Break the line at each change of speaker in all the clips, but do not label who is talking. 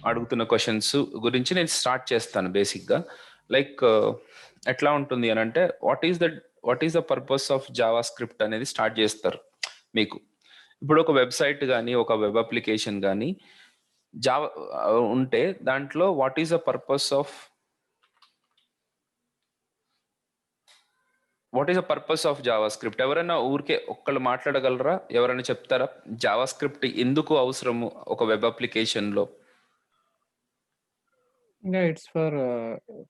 అడుగుతున్న క్వశ్చన్స్ గురించి నేను స్టార్ట్ చేస్తాను. బేసిక్గా లైక్ ఎట్లా ఉంటుంది అని అంటే what is the purpose of Java script అనేది స్టార్ట్ చేస్తారు మీకు. ఇప్పుడు ఒక వెబ్సైట్ కానీ ఒక వెబ్ అప్లికేషన్ కానీ జావా ఉంటే దాంట్లో what is the purpose of Java script? ఎవరైనా ఊరికే ఒక్కళ్ళు మాట్లాడగలరా? ఎవరైనా చెప్తారా జావా స్క్రిప్ట్ ఎందుకు అవసరము ఒక వెబ్ అప్లికేషన్ లో?
Yeah, it's for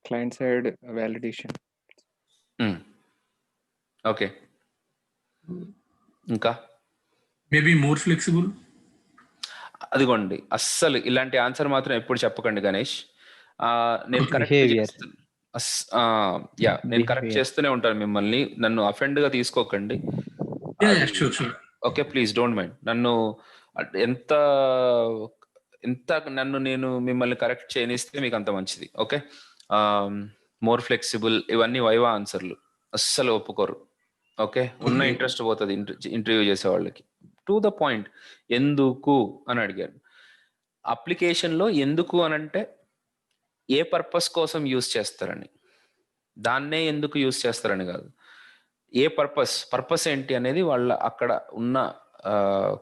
client side validation.
Okay, ఇంకా
మేబీ మోర్ ఫ్లెక్సిబుల్.
అదిగోండి, అస్సలు ఇలాంటి ఆన్సర్ మాత్రం ఎప్పుడు చెప్పకండి గణేష్. నేను కరెక్ట్ చేస్తాను. నేను కరెక్ట్ చేస్తూనే ఉంటాను మిమ్మల్ని, నన్ను అఫెండ్ గా తీసుకోకండి. Okay, please don't mind. నన్ను ఎంత నేను మిమ్మల్ని కరెక్ట్ చేయనిస్తే మీకు అంత మంచిది. ఓకే, మోర్ ఫ్లెక్సిబుల్ ఇవన్నీ వైవా ఆన్సర్లు, అస్సలు ఒప్పుకోరు. ఓకే, ఉన్న ఇంట్రెస్ట్ పోతుంది ఇంటర్వ్యూ చేసే వాళ్ళకి. టు ద పాయింట్, ఎందుకు అని అడిగారు. అప్లికేషన్లో ఎందుకు అని అంటే ఏ పర్పస్ కోసం యూస్ చేస్తారని, దాన్నే ఎందుకు యూస్ చేస్తారని కాదు, ఏ పర్పస్ ఏంటి అనేది వాళ్ళ అక్కడ ఉన్న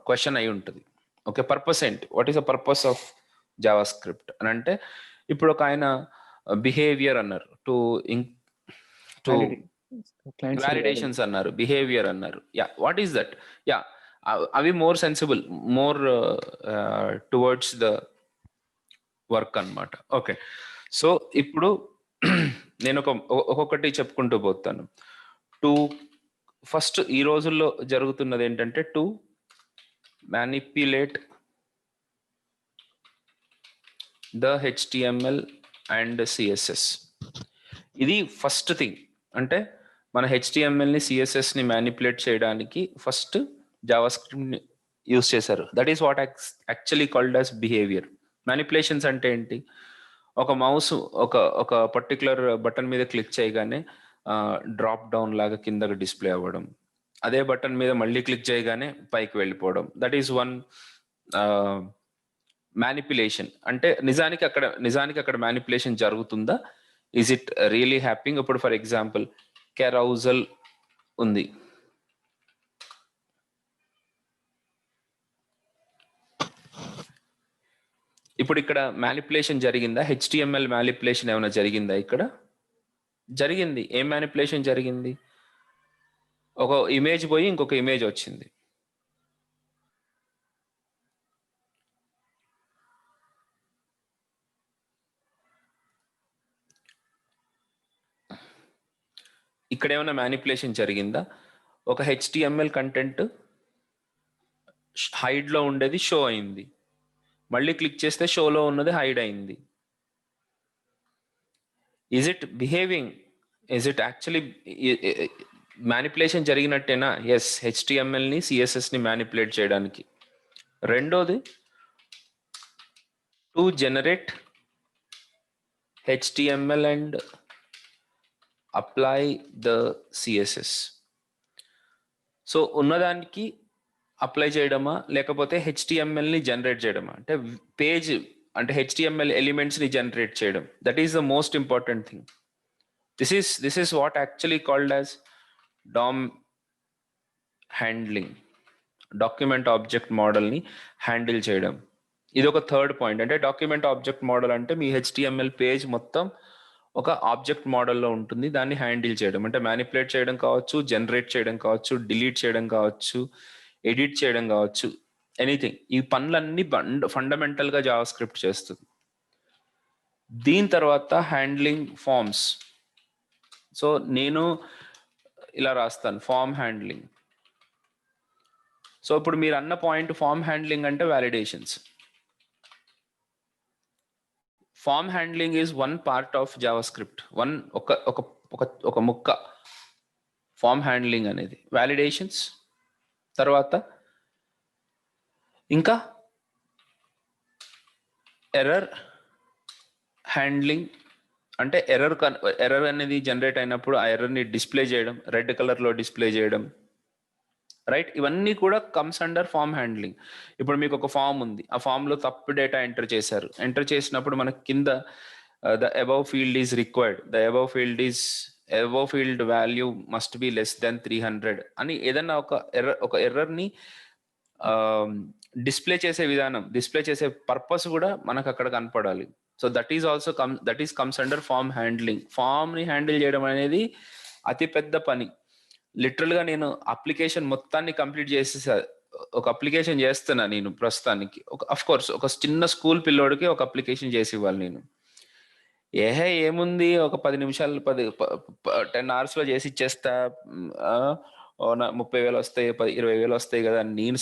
క్వశ్చన్ అయి ఉంటుంది. ఓకే, పర్పస్ ఏంటి, what is the purpose of JavaScript అని అంటే, ఇప్పుడు ఒక ఆయన బిహేవియర్ అన్నారు, టు వ్యాలిడేషన్స్ అన్నారు, బిహేవియర్ అన్నారు. What is that? అవి more sensible, more towards the work అన్నమాట. ఓకే, సో ఇప్పుడు నేను ఒక్కొక్కటి చెప్పుకుంటూ పోతాను. ఫస్ట్ ఈ రోజుల్లో జరుగుతున్నది ఏంటంటే to manipulate the HTML and CSS. ఇది ఫస్ట్ థింగ్. అంటే మన HTMLని CSSని మ్యానిపులేట్ చేయడానికి ఫస్ట్ జావా స్క్రిప్ట్ని యూస్ చేశారు. That is what actually called as behaviour. Manipulations అంటే ఏంటి? ఒక మౌస్ ఒక పర్టికులర్ బటన్ మీద క్లిక్ చేయగానే డ్రాప్ డౌన్ లాగా కిందకి డిస్ప్లే అవ్వడం, అదే బటన్ మీద మళ్ళీ క్లిక్ చేయగానే పైకి వెళ్ళిపోవడం, దట్ ఈస్ వన్ మ్యానిపులేషన్. అంటే నిజానికి అక్కడ మ్యానిపులేషన్ జరుగుతుందా? Is it really హ్యాపింగ్? ఇప్పుడు ఫర్ ఎగ్జాంపుల్ కెరౌజల్ ఉంది, ఇప్పుడు ఇక్కడ మ్యానిపులేషన్ జరిగిందా? HTML మ్యానిపులేషన్ ఏమైనా జరిగిందా? ఇక్కడ జరిగింది. ఏం మ్యానిపులేషన్ జరిగింది? ఒక ఇమేజ్ పోయి ఇంకొక ఇమేజ్ వచ్చింది. ఇక్కడ ఏమైనా మ్యానిపులేషన్ జరిగిందా? ఒక HTML కంటెంట్ హైడ్లో ఉండేది షో అయింది, మళ్ళీ క్లిక్ చేస్తే షోలో ఉన్నది హైడ్ అయింది. Is it behaving? Is it actually manipulation జరిగినట్టేనా? ఎస్, HTMLని CSSని మ్యానిపులేట్ చేయడానికి. రెండోది, to generate HTML and apply the CSS. So ఉన్నదానికి అప్లై చేయడమా, లేకపోతే HTMLని జనరేట్ చేయడమా? అంటే పేజ్ అంటే HTML ఎలిమెంట్స్ని జనరేట్ చేయడం, that is the most important thing. This is what actually called as DOM handling, document object మోడల్ని హ్యాండిల్ చేయడం. ఇది ఒక థర్డ్ పాయింట్. అంటే డాక్యుమెంట్ ఆబ్జెక్ట్ మోడల్ అంటే మీ HTML పేజ్ మొత్తం ఒక ఆబ్జెక్ట్ మోడల్లో ఉంటుంది, దాన్ని హ్యాండిల్ చేయడం. అంటే మ్యానిపులేట్ చేయడం కావచ్చు, జనరేట్ చేయడం కావచ్చు, డిలీట్ చేయడం కావచ్చు, ఎడిట్ చేయడం కావచ్చు, ఎనీథింగ్. ఈ పనులన్నీ ఫండమెంటల్గా జావా స్క్రిప్ట్ చేస్తుంది. దీని తర్వాత హ్యాండ్లింగ్ ఫార్మ్స్. సో నేను ఇలా రాస్తాను, ఫార్మ్ హ్యాండ్లింగ్. సో ఇప్పుడు మీరు అన్న పాయింట్, ఫార్మ్ హ్యాండ్లింగ్ అంటే validations. Form handling is one part of JavaScript, ఒక ముక్క ఫార్మ్ హ్యాండ్లింగ్ అనేది. వ్యాలిడేషన్స్ తర్వాత ఇంకా ఎర్రర్ హ్యాండ్లింగ్. అంటే ఎర్రర్ అనేది జనరేట్ అయినప్పుడు ఆ ఎర్రర్ని డిస్ప్లే చేయడం, రెడ్ కలర్లో డిస్ప్లే చేయడం. రైట్? ఇవన్నీ కూడా కమ్స్ అండర్ ఫామ్ హ్యాండ్లింగ్. ఇప్పుడు మీకు ఒక ఫామ్ ఉంది, ఆ ఫామ్ లో తప్పు డేటా ఎంటర్ చేశారు. ఎంటర్ చేసినప్పుడు మనకి కింద the above field is required, the above field value must be less than 300 అని ఏదన్నా ఒక ఎర్రర్ ని డిస్ప్లే చేసే విధానం, డిస్ప్లే చేసే పర్పస్ కూడా మనకు అక్కడ కనపడాలి. So that is comes under form handling. Form ని హ్యాండిల్ చేయడం అనేది అతి పెద్ద పని. లిటరల్ గా నేను అప్లికేషన్ మొత్తాన్ని కంప్లీట్ చేసేసా. ఒక అప్లికేషన్ చేస్తున్నా నేను ప్రస్తుతానికి. అఫ్ కోర్స్ ఒక చిన్న స్కూల్ పిల్లోడికి ఒక అప్లికేషన్ చేసి ఇవ్వాలి నేను. ఏముంది, ఒక 10 నిమిషాలు 10 అవర్స్ లో చేసి ఇచ్చేస్తా, 30,000 వస్తాయి, 20,000 వస్తాయి కదా అని నేను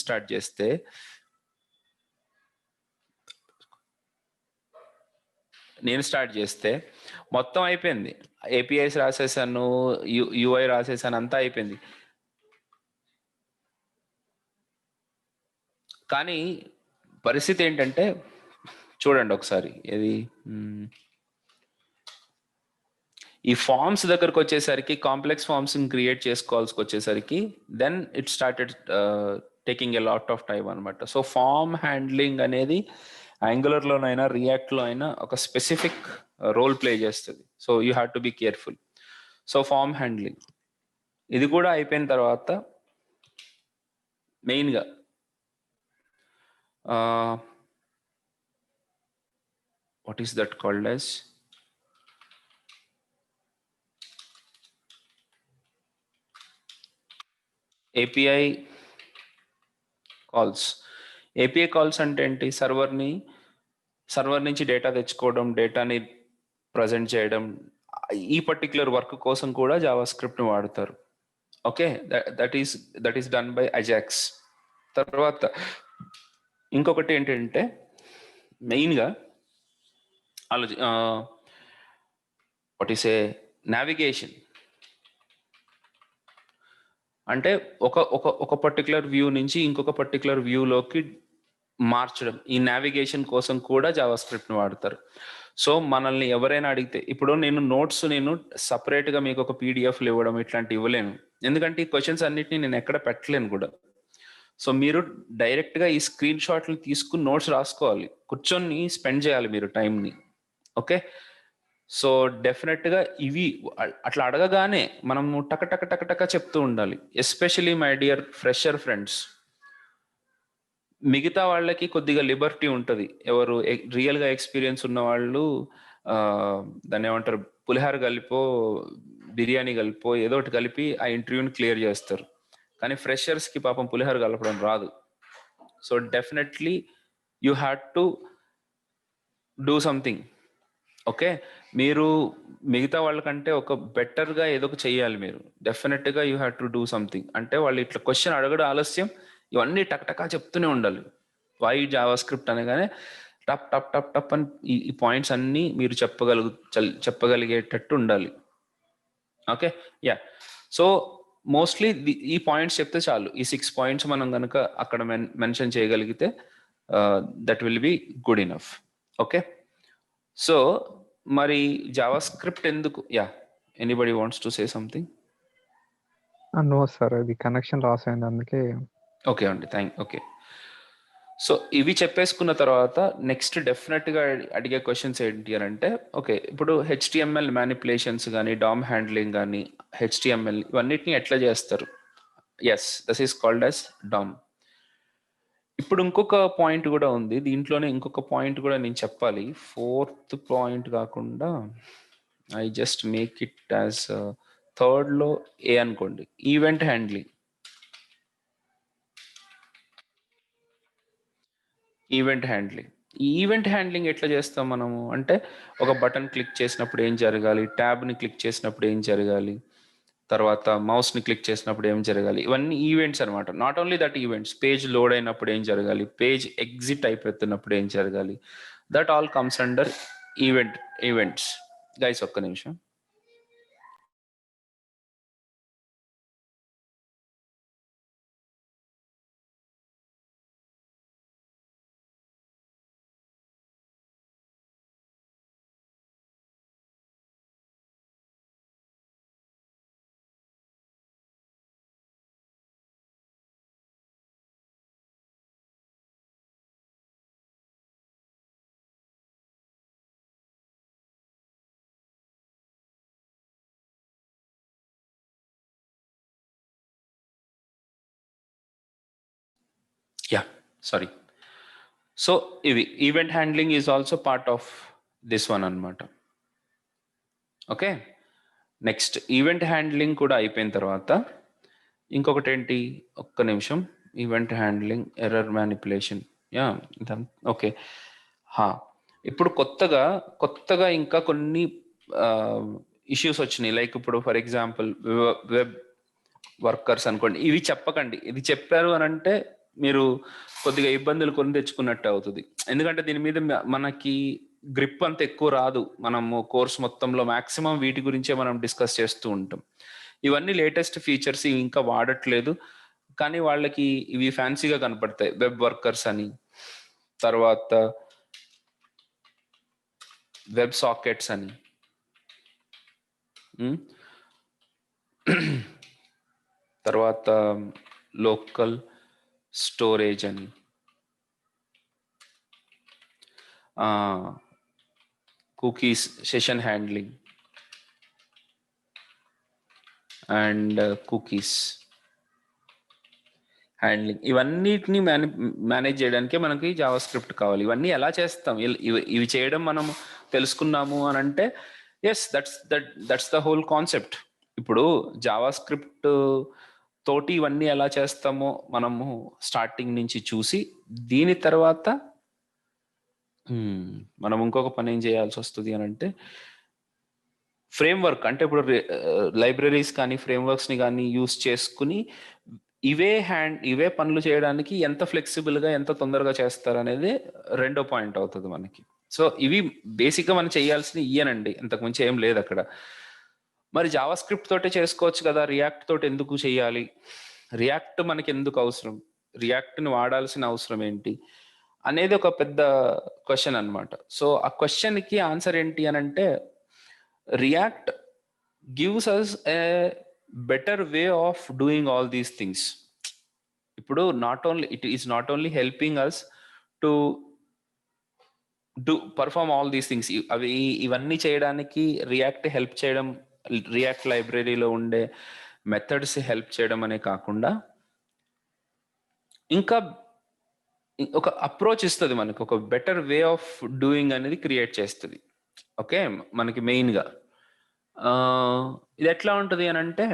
స్టార్ట్ చేస్తే మొత్తం అయిపోయింది. ఏపీఐస్ రాసేసాను, యూఐ రాసేసాను, అంతా అయిపోయింది. కానీ పరిస్థితి ఏంటంటే, చూడండి ఒకసారి, ఈ ఫార్మ్స్ దగ్గరకు వచ్చేసరికి, కాంప్లెక్స్ ఫార్మ్స్ క్రియేట్ చేసుకోవాల్సి వచ్చేసరికి, then it started taking a lot of time అనమాట. సో ఫార్మ్ హ్యాండ్లింగ్ అనేది యాంగులర్లోనైనా రియాక్ట్లో అయినా ఒక స్పెసిఫిక్ రోల్ ప్లే చేస్తుంది. So you have to be careful. So form handling ఇది కూడా అయిపోయిన తర్వాత మెయిన్గా what is that called as API calls. API calls అంటే ఏంటి? సర్వర్ నుంచి డేటా తెచ్చుకోవడం, డేటాని ప్రజెంట్ చేయడం, ఈ పర్టిక్యులర్ వర్క్ కోసం కూడా జావా స్క్రిప్ట్ వాడతారు. Okay, that is done by Ajax. తర్వాత ఇంకొకటి ఏంటంటే మెయిన్గా వాట్ ఈస్ ఏ నావిగేషన్. అంటే ఒక పర్టికులర్ వ్యూ నుంచి ఇంకొక పర్టికులర్ వ్యూలోకి మార్చడం, ఈ నావిగేషన్ కోసం కూడా జావా స్క్రిప్ట్ వాడతారు. సో మనల్ని ఎవరైనా అడిగితే, ఇప్పుడు నేను సపరేట్గా మీకు ఒక పీడిఎఫ్లు ఇవ్వడం ఇట్లాంటివి ఇవ్వలేను, ఎందుకంటే ఈ క్వశ్చన్స్ అన్నిటిని నేను ఎక్కడ పెట్టలేను కూడా. సో మీరు డైరెక్ట్గా ఈ స్క్రీన్ షాట్లు తీసుకుని నోట్స్ రాసుకోవాలి, కూర్చొని స్పెండ్ చేయాలి మీరు టైంని. ఓకే, సో డెఫినెట్గా ఇవి అట్లా అడగగానే మనము టక టక టక టక చెప్తూ ఉండాలి. Especially my dear fresher friends, మిగతా వాళ్ళకి కొద్దిగా లిబర్టీ ఉంటుంది. ఎవరు రియల్గా ఎక్స్పీరియన్స్ ఉన్న వాళ్ళు దాన్ని ఏమంటారు, పులిహార కలిపో బిర్యానీ కలిపో ఏదో ఒకటి కలిపి ఆ ఇంటర్వ్యూని క్లియర్ చేస్తారు. కానీ ఫ్రెషర్స్కి పాపం పులిహార కలపడం రాదు. So definitely you had to do something. Okay, మీరు మిగతా వాళ్ళకంటే ఒక బెటర్గా ఏదో ఒక చెయ్యాలి మీరు. డెఫినెట్గా you have to do something. అంటే వాళ్ళు ఇట్లా క్వశ్చన్ అడగడం ఆలస్యం, ఇవన్నీ టక్టకా చెప్తూనే ఉండాలి. వై జావా స్క్రిప్ట్ అనగానే టప్ టప్ టప్ టప్ అని ఈ పాయింట్స్ అన్నీ మీరు చెప్పగలిగేటట్టు ఉండాలి. Okay, yeah. సో మోస్ట్లీ ఈ పాయింట్స్ చెప్తే చాలు. ఈ 6 పాయింట్స్ మనం కనుక అక్కడ మెన్షన్ చేయగలిగితే that will be good enough. Okay, so మరి జావా స్క్రిప్ట్ ఎందుకు? Yeah, anybody wants to say something?
No sir, అది కనెక్షన్ లాస్ అయింది అందుకే.
ఓకే అండి, ఓకే. సో ఇవి చెప్పేసుకున్న తర్వాత నెక్స్ట్ డెఫినెట్గా అడిగే క్వశ్చన్స్ ఏంటి అని అంటే, ఓకే ఇప్పుడు హెచ్టిఎంఎల్ మ్యానిపులేషన్స్ కానీ, డామ్ హ్యాండ్లింగ్ కానీ, హెచ్టిఎంఎల్ ఇవన్నిటిని ఎట్లా చేస్తారు? Yes, this is called as DOM. ఇప్పుడు ఇంకొక పాయింట్ కూడా ఉంది దీంట్లోనే, ఇంకొక పాయింట్ కూడా నేను చెప్పాలి. 4th పాయింట్ కాకుండా I just make it as 3rd లో ఏ అనుకోండి, ఈవెంట్ హ్యాండ్లింగ్. ఈ ఈవెంట్ హ్యాండ్లింగ్ ఎట్లా చేస్తాం మనము అంటే, ఒక బటన్ క్లిక్ చేసినప్పుడు ఏం జరగాలి, ట్యాబ్ని క్లిక్ చేసినప్పుడు ఏం జరగాలి, తర్వాత మౌస్ని క్లిక్ చేసినప్పుడు ఏం జరగాలి, ఇవన్నీ ఈవెంట్స్ అనమాట. Not only that events, page load అయినప్పుడు ఏం జరగాలి, పేజ్ ఎగ్జిట్ అయిపోతున్నప్పుడు ఏం జరగాలి, that all comes under events. Guys ఒక్క నిమిషం. Yeah, sorry. సో ఇవి event handling is also part of this one అన్నమాట. ఓకే, నెక్స్ట్ ఈవెంట్ హ్యాండ్లింగ్ కూడా అయిపోయిన తర్వాత ఇంకొకటి ఏంటి, ఒక్క నిమిషం. Event handling, error manipulation, yeah, okay. ఇప్పుడు కొత్తగా ఇంకా కొన్ని ఇష్యూస్ వచ్చినాయి. లైక్ ఇప్పుడు ఫర్ ఎగ్జాంపుల్ వెబ్ వర్కర్స్ అనుకోండి. ఇవి చెప్పకండి, ఇది చెప్పారు అని అంటే మీరు కొద్దిగా ఇబ్బందులు కొని తెచ్చుకున్నట్టు అవుతుంది. ఎందుకంటే దీని మీద మనకి గ్రిప్ అంత ఎక్కువ రాదు. మనము కోర్స్ మొత్తంలో మాక్సిమం వీటి గురించే మనం డిస్కస్ చేస్తూ ఉంటాం. ఇవన్నీ లేటెస్ట్ ఫీచర్స్, ఇవి ఇంకా వాడట్లేదు, కానీ వాళ్ళకి ఇవి ఫ్యాన్సీగా కనపడతాయి. వెబ్ వర్కర్స్ అని, తర్వాత వెబ్ సాకెట్స్ అని, తర్వాత లోకల్ స్టోరేజ్ అని, cookies, session handling and cookies handling, ఇవన్నిటిని మేనేజ్ చేయడానికే మనకి జావా స్క్రిప్ట్ కావాలి. ఇవన్నీ ఎలా చేస్తాం, ఇవి చేయడం మనం తెలుసుకున్నాము అని అంటే yes, that's the whole concept. ఇప్పుడు జావా స్క్రిప్ట్ తోటి ఇవన్నీ ఎలా చేస్తామో మనము స్టార్టింగ్ నుంచి చూసి, దీని తర్వాత మనం ఇంకొక పని ఏం చేయాల్సి వస్తుంది అని అంటే, ఫ్రేమ్వర్క్ అంటే ఇప్పుడు లైబ్రరీస్ కానీ ఫ్రేమ్వర్క్స్ని కానీ యూస్ చేసుకుని ఇవే పనులు చేయడానికి ఎంత ఫ్లెక్సిబుల్గా, ఎంత తొందరగా చేస్తారు అనేది రెండో పాయింట్ అవుతుంది మనకి. సో ఇవి బేసిక్గా మనం చేయాల్సిన ఇయ్యనండి, ఇంతకుమించి ఏం లేదు అక్కడ. మరి జావా స్క్రిప్ట్ తోటే చేసుకోవచ్చు కదా, రియాక్ట్ తోటి ఎందుకు చేయాలి, రియాక్ట్ మనకి ఎందుకు అవసరం, రియాక్ట్ని వాడాల్సిన అవసరం ఏంటి అనేది ఒక పెద్ద క్వశ్చన్ అన్నమాట. సో ఆ క్వశ్చన్కి ఆన్సర్ ఏంటి అని అంటే, React gives us a better way of doing all these things. ఇప్పుడు it is not only helping us to perform all these things. ఇవన్నీ చేయడానికి రియాక్ట్ హెల్ప్ చేయడం, రియాక్ట్ లైబ్రరీలో ఉండే మెథడ్స్ హెల్ప్ చేయడం అనే కాకుండా ఇంకా ఒక అప్రోచ్ ఇస్తుంది మనకు, ఒక బెటర్ వే ఆఫ్ డూయింగ్ అనేది క్రియేట్ చేస్తుంది. ఓకే, మనకి మెయిన్గా ఇది ఎట్లా ఉంటుంది అని అంటే,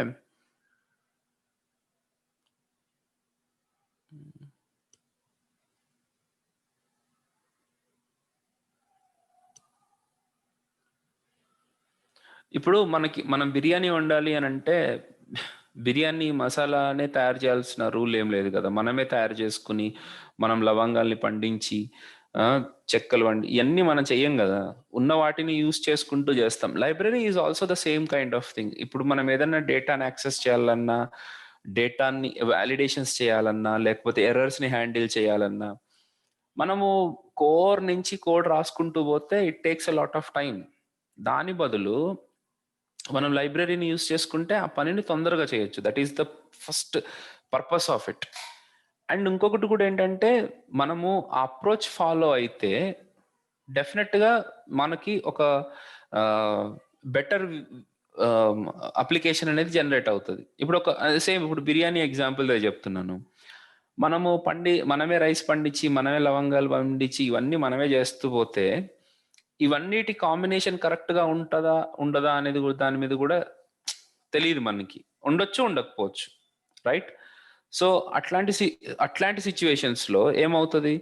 ఇప్పుడు మనం బిర్యానీ వండాలి అని అంటే బిర్యానీ మసాలానే తయారు చేయాల్సిన రూల్ ఏం లేదు కదా. మనమే తయారు చేసుకుని, మనం లవంగాల్ని పండించి, చెక్కలు వండి, ఇవన్నీ మనం చెయ్యం కదా. ఉన్న వాటిని యూస్ చేసుకుంటూ చేస్తాం. Library is also the same kind of thing. ఇప్పుడు మనం ఏదైనా డేటాని యాక్సెస్ చేయాలన్నా, డేటాని వాలిడేషన్స్ చేయాలన్నా, లేకపోతే ఎర్రర్స్ని హ్యాండిల్ చేయాలన్నా, మనము కోర్ నుంచి కోడ్ రాసుకుంటూ పోతే it takes a lot of time. దాని బదులు మనం లైబ్రరీని యూస్ చేసుకుంటే ఆ పనిని తొందరగా చేయొచ్చు. That is the first purpose of it. And ఇంకొకటి కూడా ఏంటంటే, మనము ఆ అప్రోచ్ ఫాలో అయితే డెఫినెట్గా మనకి ఒక బెటర్ అప్లికేషన్ అనేది జనరేట్ అవుతుంది. ఇప్పుడు ఇప్పుడు బిర్యానీ ఎగ్జాంపుల్ చెప్తున్నాను. మనమే రైస్ పండించి, మనమే లవంగాలు పండించి, ఇవన్నీ మనమే చేస్తూ పోతే ఇవన్నిటి కాంబినేషన్ కరెక్ట్గా ఉండదా అనేది కూడా దాని మీద కూడా తెలియదు మనకి. ఉండొచ్చు, ఉండకపోవచ్చు, రైట్? సో అట్లాంటి సిచ్యువేషన్స్లో ఏమవుతుంది,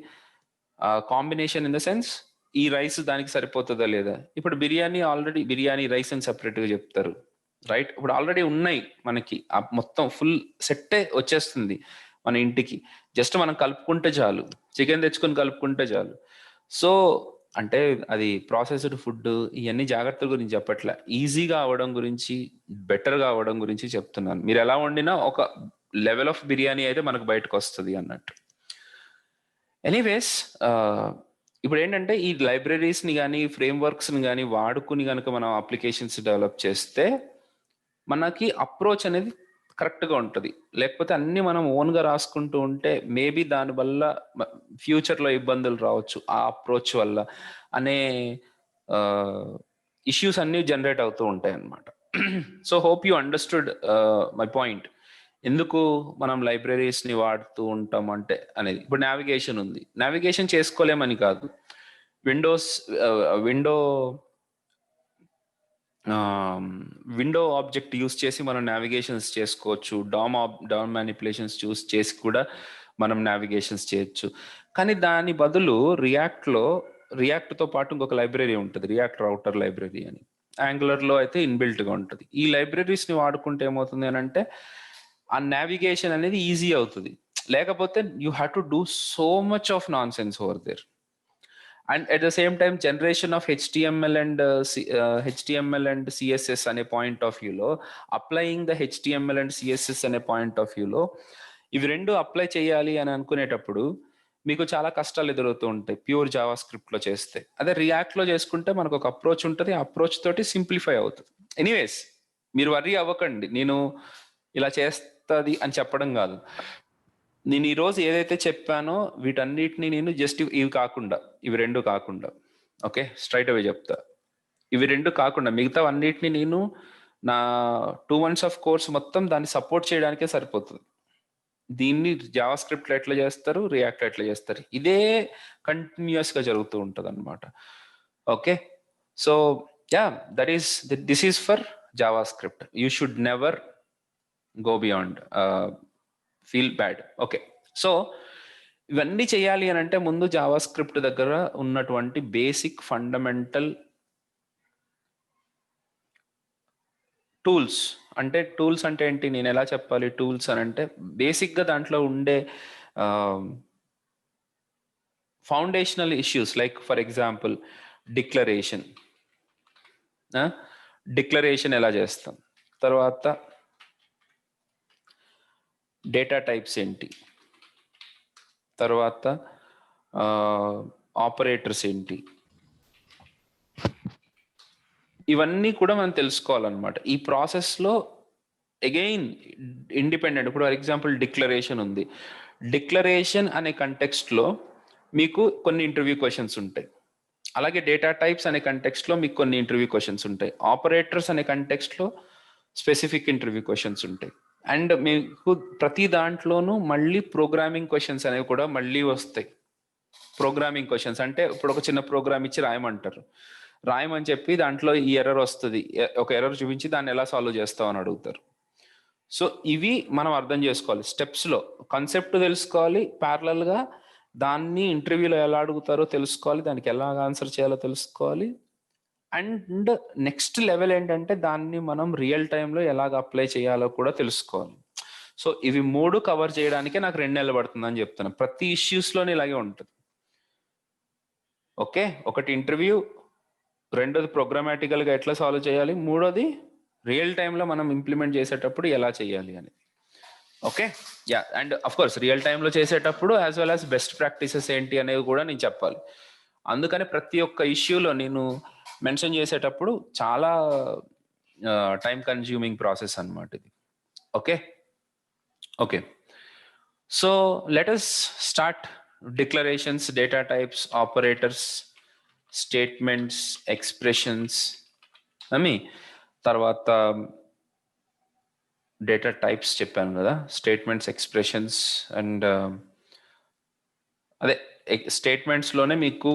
కాంబినేషన్ ఇన్ ద సెన్స్ ఈ రైస్ దానికి సరిపోతుందా లేదా. ఇప్పుడు బిర్యానీ రైస్ అని సపరేట్గా చెప్తారు, రైట్? ఇప్పుడు ఆల్రెడీ ఉన్నాయి మనకి, మొత్తం ఫుల్ సెట్టే వచ్చేస్తుంది మన ఇంటికి. జస్ట్ మనం కలుపుకుంటే చాలు, చికెన్ తెచ్చుకొని కలుపుకుంటే చాలు. సో అంటే అది ప్రాసెస్డ్ ఫుడ్, ఇవన్నీ జాగ్రత్తల గురించి చెప్పట్లే, ఈజీగా అవ్వడం గురించి, బెటర్గా అవ్వడం గురించి చెప్తున్నాను. మీరు ఎలా వండినా ఒక లెవెల్ ఆఫ్ బిర్యానీ అయితే మనకు బయటకు వస్తుంది అన్నట్టు. ఎనీవేస్, ఇప్పుడు ఏంటంటే ఈ లైబ్రరీస్ని కానీ ఫ్రేమ్వర్క్స్ని కానీ వాడుకుని కనుక మనం అప్లికేషన్స్ డెవలప్ చేస్తే మనకి అప్రోచ్ అనేది కరెక్ట్గా ఉంటుంది. లేకపోతే అన్ని మనం ఓన్గా రాసుకుంటూ ఉంటే మేబీ దానివల్ల ఫ్యూచర్లో ఇబ్బందులు రావచ్చు ఆ అప్రోచ్ వల్ల అనే ఇష్యూస్ అన్నీ జనరేట్ అవుతూ ఉంటాయి అన్నమాట. So hope you understood my point. ఎందుకు మనం లైబ్రరీస్ని వాడుతూ ఉంటాం అంటే అనేది. ఇప్పుడు నావిగేషన్ ఉంది, నావిగేషన్ చేసుకోలేమని కాదు. విండో విండో ఆబ్జెక్ట్ యూస్ చేసి మనం నావిగేషన్స్ చేసుకోవచ్చు. డామ్ మ్యానిపులేషన్స్ చూస్ చేసి కూడా మనం నావిగేషన్స్ చేయొచ్చు. కానీ దాని బదులు రియాక్ట్తో పాటు ఇంకొక లైబ్రరీ ఉంటుంది, రియాక్ట్ రౌటర్ లైబ్రరీ అని. యాంగులర్లో అయితే ఇన్బిల్ట్గా ఉంటుంది. ఈ లైబ్రరీస్ని వాడుకుంటే ఏమవుతుంది అని అంటే ఆ నావిగేషన్ అనేది ఈజీ అవుతుంది. లేకపోతే you have to do so much of nonsense over there. And at the same time generation of HTML and CSS అనే పాయింట్ ఆఫ్ వ్యూలో, applying the HTML and CSS అనే పాయింట్ ఆఫ్ వ్యూలో, ఇవి రెండు apply చేయాలి అని అనుకునేటప్పుడు మీకు చాలా కష్టాలు ఎదురవుతూ ఉంటాయి ప్యూర్ జావా స్క్రిప్ట్లో చేస్తే. అదే రియాక్ట్లో చేసుకుంటే మనకు ఒక అప్రోచ్ ఉంటుంది, ఆ అప్రోచ్ తోటి సింప్లిఫై అవుతుంది. ఎనీవేస్, మీరు వర్రీ అవ్వకండి, నేను ఇలా చేస్తుంది అని చెప్పడం కాదు. నేను ఈరోజు ఏదైతే చెప్పానో వీటన్నిటిని నేను జస్ట్ ఇవి రెండు కాకుండా ఓకే, స్ట్రైట్ అవే చెప్తా, ఇవి రెండు కాకుండా మిగతా అన్నిటిని నేను నా 2 months ఆఫ్ కోర్స్ మొత్తం దాన్ని సపోర్ట్ చేయడానికే సరిపోతుంది. దీన్ని జావా స్క్రిప్ట్లో ఎట్లా చేస్తారు, రియాక్ట్లో ఎట్లా చేస్తారు, ఇదే కంటిన్యూస్గా జరుగుతూ ఉంటుంది అనమాట. Okay, so yeah, this is for Java script. You should never go beyond, feel bad. Okay, so ఇవన్నీ చేయాలి అని అంటే ముందు జావా స్క్రిప్ట్ దగ్గర ఉన్నటువంటి బేసిక్ ఫండమెంటల్ టూల్స్ అంటే ఏంటి, నేను ఎలా చెప్పాలి టూల్స్ అని అంటే, బేసిక్గా దాంట్లో ఉండే foundational issues like for example declaration ఎలా చేస్తాం, తర్వాత డేటా టైప్స్ ఏంటి, తర్వాత ఆపరేటర్స్ ఏంటి, ఇవన్నీ కూడా మనం తెలుసుకోవాలన్నమాట. ఈ ప్రాసెస్లో అగైన్ ఇండిపెండెంట్, ఇప్పుడు ఫర్ ఎగ్జాంపుల్ డిక్లరేషన్ ఉంది, డిక్లరేషన్ అనే కంటెక్స్ట్లో మీకు కొన్ని ఇంటర్వ్యూ క్వశ్చన్స్ ఉంటాయి. అలాగే డేటా టైప్స్ అనే కంటెక్స్ట్లో మీకు కొన్ని ఇంటర్వ్యూ క్వశ్చన్స్ ఉంటాయి. ఆపరేటర్స్ అనే కంటెక్స్ట్లో స్పెసిఫిక్ ఇంటర్వ్యూ క్వశ్చన్స్ ఉంటాయి. అండ్ మీకు ప్రతి దాంట్లోనూ మళ్ళీ ప్రోగ్రామింగ్ క్వశ్చన్స్ అనేవి కూడా మళ్ళీ వస్తాయి. ప్రోగ్రామింగ్ క్వశ్చన్స్ అంటే ఇప్పుడు ఒక చిన్న ప్రోగ్రామ్ ఇచ్చి రాయమంటారు, రాయమని చెప్పి దాంట్లో ఈ ఎర్రర్ వస్తుంది, ఒక ఎర్రర్ చూపించి దాన్ని ఎలా సాల్వ్ చేస్తావు అని అడుగుతారు. సో ఇవి మనం అర్థం చేసుకోవాలి, స్టెప్స్లో కాన్సెప్ట్ తెలుసుకోవాలి, ప్యారలల్గా దాన్ని ఇంటర్వ్యూలో ఎలా అడుగుతారో తెలుసుకోవాలి, దానికి ఎలా ఆన్సర్ చేయాలో తెలుసుకోవాలి. అండ్ నెక్స్ట్ లెవెల్ ఏంటంటే దాన్ని మనం రియల్ టైంలో ఎలాగ అప్లై చేయాలో కూడా తెలుసుకోవాలి. సో ఇవి 3 కవర్ చేయడానికే నాకు 2 నెలలు పడుతుందని చెప్తాను. ప్రతి ఇష్యూస్లోనే ఇలాగే ఉంటుంది. ఓకే, ఒకటి ఇంటర్వ్యూ, రెండోది ప్రోగ్రామాటికల్గా ఎట్లా సాల్వ్ చేయాలి, మూడోది రియల్ టైంలో మనం ఇంప్లిమెంట్ చేసేటప్పుడు ఎలా చేయాలి అని. Okay, yeah, and of course real టైంలో చేసేటప్పుడు as well as best practices ఏంటి అనేవి కూడా నేను చెప్పాలి. అందుకని ప్రతి ఒక్క ఇష్యూలో నేను మెన్షన్ చేసేటప్పుడు చాలా టైం కన్జ్యూమింగ్ ప్రాసెస్ అన్నమాట ఇది. Okay okay, so let us start. Declarations, data types, operators, statements, expressions, తర్వాత డేటా టైప్స్ చెప్పాను కదా, స్టేట్మెంట్స్, ఎక్స్ప్రెషన్స్ అండ్ అదే స్టేట్మెంట్స్లోనే మీకు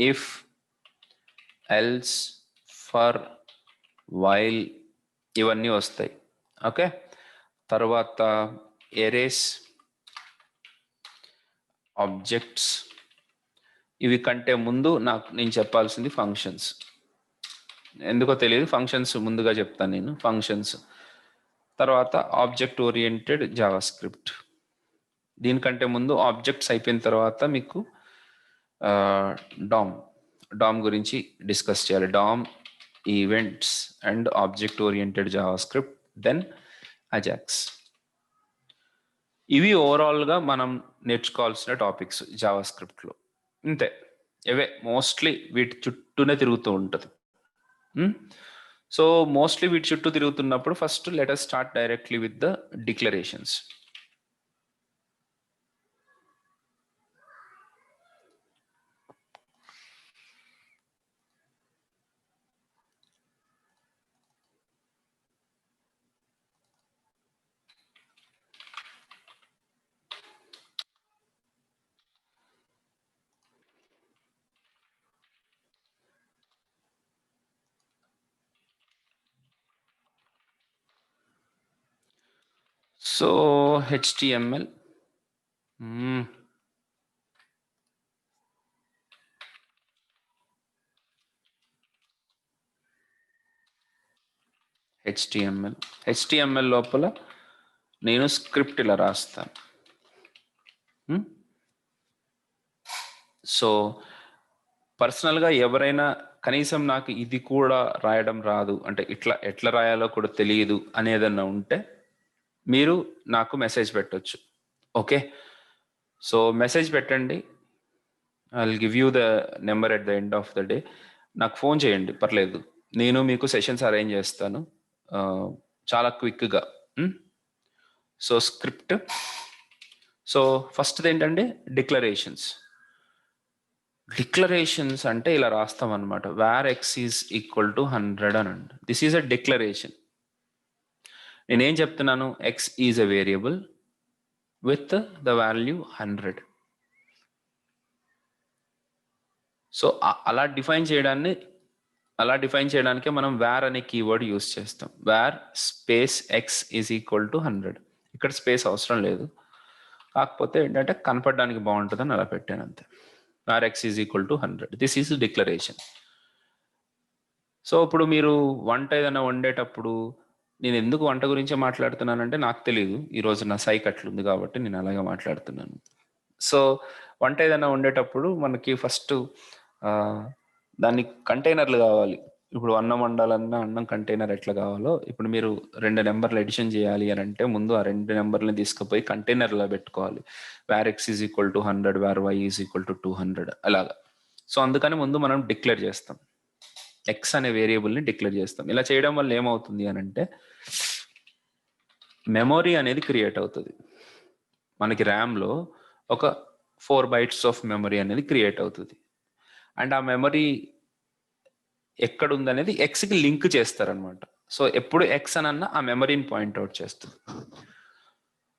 ఇఫ్, ఎల్స్, ఫర్, వైల్ ఇవన్నీ వస్తాయి. ఓకే, తర్వాత ఎరేస్, ఆబ్జెక్ట్స్, ఇవి కంటే ముందు నేను చెప్పాల్సింది ఫంక్షన్స్. ఎందుకో తెలియదు, ఫంక్షన్స్ ముందుగా చెప్తాను నేను. ఫంక్షన్స్ తర్వాత ఆబ్జెక్ట్ ఓరియంటెడ్ జావా స్క్రిప్ట్. దీనికంటే ముందు ఆబ్జెక్ట్స్ అయిపోయిన తర్వాత మీకు డామ్ గురించి డిస్కస్ చేయాలి. DOM, events and object oriented JavaScript, then Ajax. ఇవి ఓవరాల్గా మనం నేర్చుకోవాల్సిన టాపిక్స్ జావా స్క్రిప్ట్లో. ఇంతే, ఇవే మోస్ట్లీ వీటి చుట్టూనే తిరుగుతూ ఉంటుంది. సో మోస్ట్లీ వీటి చుట్టూ తిరుగుతున్నప్పుడు first let us start directly with the declarations. So HTML. HTML లోపల నేను స్క్రిప్ట్ ఇలా రాస్తాను. సో పర్సనల్గా ఎవరైనా కనీసం నాకు ఇది కూడా రాయడం రాదు, అంటే ఎట్లా రాయాలో కూడా తెలియదు అనేదన్నా ఉంటే మీరు నాకు మెసేజ్ పెట్టొచ్చు. ఓకే, సో మెసేజ్ పెట్టండి. I will give you the number at the end of the day. నాకు ఫోన్ చేయండి, పర్లేదు. నేను మీకు సెషన్స్ అరేంజ్ చేస్తాను చాలా క్విక్గా. So script. సో ఫస్ట్ ఏంటంటే డిక్లరేషన్స్ అంటే ఇలా రాస్తాం అనమాట. Var x is equal to 100 అని అండి. This is a declaration. నేనేం చెప్తున్నాను, x is a variable with the value 100. So అలా డిఫైన్ చేయడానికే మనం వేర్ అనే కీవర్డ్ యూస్ చేస్తాం. Var space x is equal to 100. ఇక్కడ స్పేస్ అవసరం లేదు, కాకపోతే ఏంటంటే కనపడడానికి బాగుంటుందని అలా పెట్టాను అంతే. Var x is equal to 100. This is declaration. So ఇప్పుడు మీరు వంట ఏదైనా వండేటప్పుడు, నేను ఎందుకు వంట గురించే మాట్లాడుతున్నానంటే నాకు తెలియదు, ఈరోజు నా సైక్ అట్లుంది కాబట్టి నేను అలాగే మాట్లాడుతున్నాను. సో వంట ఏదైనా వండేటప్పుడు మనకి ఫస్ట్ దానికి కంటైనర్లు కావాలి. ఇప్పుడు అన్నం వండాలన్నా అన్నం కంటైనర్ ఎట్లా కావాలో, ఇప్పుడు మీరు 2 నెంబర్లు ఎడిషన్ చేయాలి అని అంటే ముందు ఆ 2 నెంబర్లని తీసుకుపోయి కంటైనర్లో పెట్టుకోవాలి. Var x is equal to 100, var y is equal to 200 అలాగా. సో అందుకని ముందు మనం డిక్లేర్ చేస్తాం, ఎక్స్ అనే వేరియబుల్ని డిక్లేర్ చేస్తాం. ఇలా చేయడం వల్ల ఏమవుతుంది అని అంటే మెమొరీ అనేది క్రియేట్ అవుతుంది. మనకి ర్యామ్లో ఒక 4 bytes ఆఫ్ మెమరీ అనేది క్రియేట్ అవుతుంది. అండ్ ఆ మెమరీ ఎక్కడ ఉందనేది ఎక్స్కి లింక్ చేస్తారనమాట. సో ఎప్పుడు ఎక్స్ అని అన్నా ఆ మెమరీని పాయింట్అవుట్ చేస్తుంది.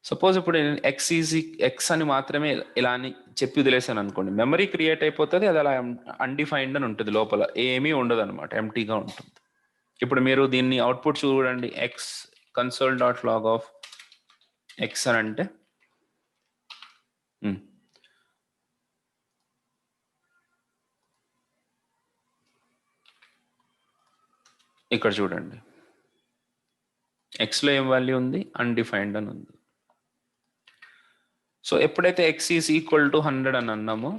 సపోజ్ ఇప్పుడు నేను ఎక్స్ అని మాత్రమే ఇలా అని చెప్పి వదిలేసాను అనుకోండి, మెమరీ క్రియేట్ అయిపోతుంది, అది అలా అన్డిఫైన్డ్ అని ఉంటుంది, లోపల ఏమీ ఉండదు అనమాట, ఎంటీగా ఉంటుంది. ఇప్పుడు మీరు దీన్ని అవుట్పుట్ చూడండి, ఎక్స్ console.log ఆఫ్ ఎక్స్ అని అంటే ఇక్కడ చూడండి, ఎక్స్లో ఏం వాల్యూ ఉంది, అన్డిఫైన్డ్ అని ఉంది. సో ఎప్పుడైతే ఎక్స్ ఈజ్ ఈక్వల్ టు 100 అని అన్నామో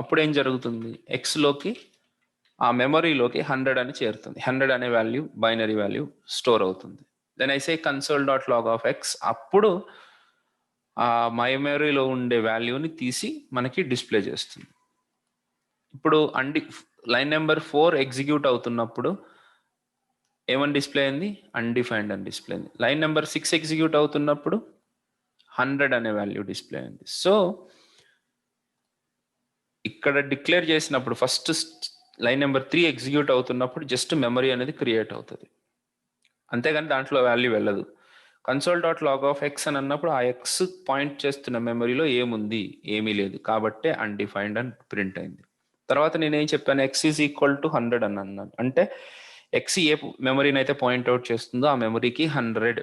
అప్పుడు ఏం జరుగుతుంది, ఎక్స్లోకి ఆ మెమరీలోకి 100 అని చేరుతుంది. 100 అనే వాల్యూ, బైనరీ వాల్యూ స్టోర్ అవుతుంది. Then I say console.log of x, అప్పుడు ఆ మెమరీలో ఉండే వాల్యూని తీసి మనకి డిస్ప్లే చేస్తుంది. ఇప్పుడు లైన్ నెంబర్ 4 ఎగ్జిక్యూట్ అవుతున్నప్పుడు ఏమని డిస్ప్లే అయింది, అన్డిఫైన్డ్ అని డిస్ప్లే అయింది. లైన్ నెంబర్ 6 ఎగ్జిక్యూట్ అవుతున్నప్పుడు 100 అనే వాల్యూ డిస్ప్లే అయింది. సో ఇక్కడ డిక్లేర్ చేసినప్పుడు ఫస్ట్ లైన్ నెంబర్ 3 ఎగ్జిక్యూట్ అవుతున్నప్పుడు జస్ట్ మెమరీ అనేది క్రియేట్ అవుతుంది, అంతేగాని దాంట్లో వాల్యూ వెళ్ళదు. console.log ఆఫ్ ఎక్స్ అని అన్నప్పుడు ఆ ఎక్స్ పాయింట్ చేస్తున్న మెమరీలో ఏముంది, ఏమీ లేదు, కాబట్టే అన్డిఫైన్డ్ అని ప్రింట్ అయింది. తర్వాత నేనేం చెప్పాను, ఎక్స్ ఈజ్ ఈక్వల్ టు 100 అని అన్నాను. అంటే ఎక్స్ ఏ మెమరీని అయితే పాయింట్అవుట్ చేస్తుందో ఆ మెమరీకి 100,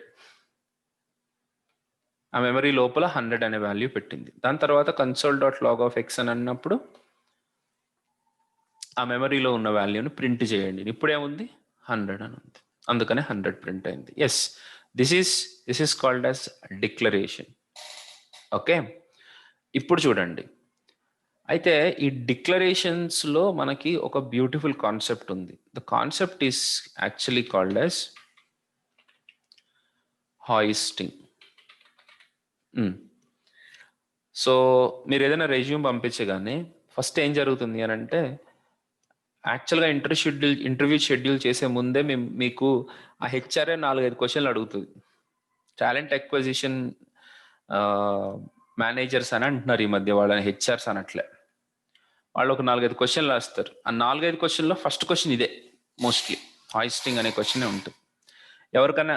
ఆ మెమరీ లోపల 100 అనే వాల్యూ పెట్టింది. దాని తర్వాత console.log ఆఫ్ ఎక్స్ అని అన్నప్పుడు ఆ మెమరీలో ఉన్న వాల్యూని ప్రింట్ చేయండి. ఇప్పుడేముంది, 100 అని ఉంది, అందుకనే 100 ప్రింట్ అయింది. Yes, this is called as declaration. Okay, ఇప్పుడు చూడండి, అయితే ఈ డిక్లరేషన్స్లో మనకి ఒక బ్యూటిఫుల్ కాన్సెప్ట్ ఉంది. The concept is actually called as hoisting. So మీరు ఏదైనా రెజ్యూమ్ పంపించగానే ఫస్ట్ ఏం జరుగుతుంది అని అంటే, యాక్చువల్గా ఇంటర్వ్యూ షెడ్యూల్ చేసే ముందే మీకు ఆ హెచ్ఆర్ఏ 4-5 క్వశ్చన్లు అడుగుతుంది. టాలెంట్ అక్విజిషన్ మేనేజర్స్ అని అంటున్నారు ఈ మధ్య, వాళ్ళని హెచ్ఆర్స్ అనట్లే. వాళ్ళు ఒక 4-5 క్వశ్చన్లు రాస్తారు. ఆ 4-5 క్వశ్చన్లో ఫస్ట్ క్వశ్చన్ ఇదే, మోస్ట్లీ హాయిస్టింగ్ అనే క్వశ్చనే ఉంటుంది. ఎవరికైనా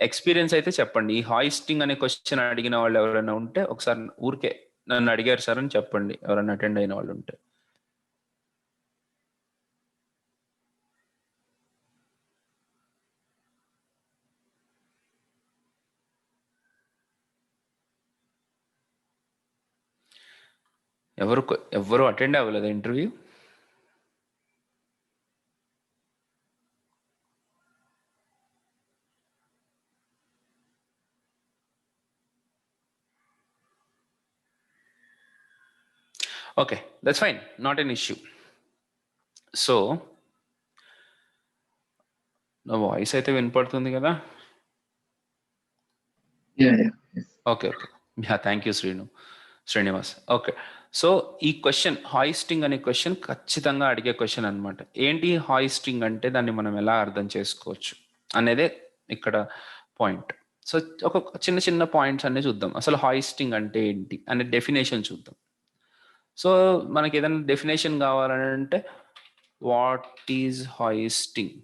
ఎక్స్పీరియన్స్ అయితే చెప్పండి, ఈ హాయిస్టింగ్ అనే క్వశ్చన్ అడిగిన వాళ్ళు ఎవరైనా ఉంటే ఒకసారి ఊరికే నన్ను అడిగారు సార్ అని చెప్పండి, ఎవరైనా అటెండ్ అయిన వాళ్ళు ఉంటే. ఎవరు అటెండ్ అవ్వలేదా interview? Okay, that's fine, not an issue. So నా వాయిస్ అయితే వినపడుతుంది కదా?
Yeah.
Okay, thank you Srinivas. Okay, so ఈ క్వశ్చన్ హాయిస్టింగ్ అనే క్వశ్చన్ ఖచ్చితంగా అడిగే క్వశ్చన్ అనమాట. ఏంటి హాయిస్టింగ్ అంటే దాన్ని మనం ఎలా అర్థం చేసుకోవచ్చు అనేదే ఇక్కడ పాయింట్. సో ఒక చిన్న చిన్న పాయింట్స్ అన్నీ చూద్దాం. అసలు హాయిస్టింగ్ అంటే ఏంటి అనే డెఫినేషన్ చూద్దాం. సో మనకి ఏదైనా డెఫినేషన్ కావాలంటే what is hoisting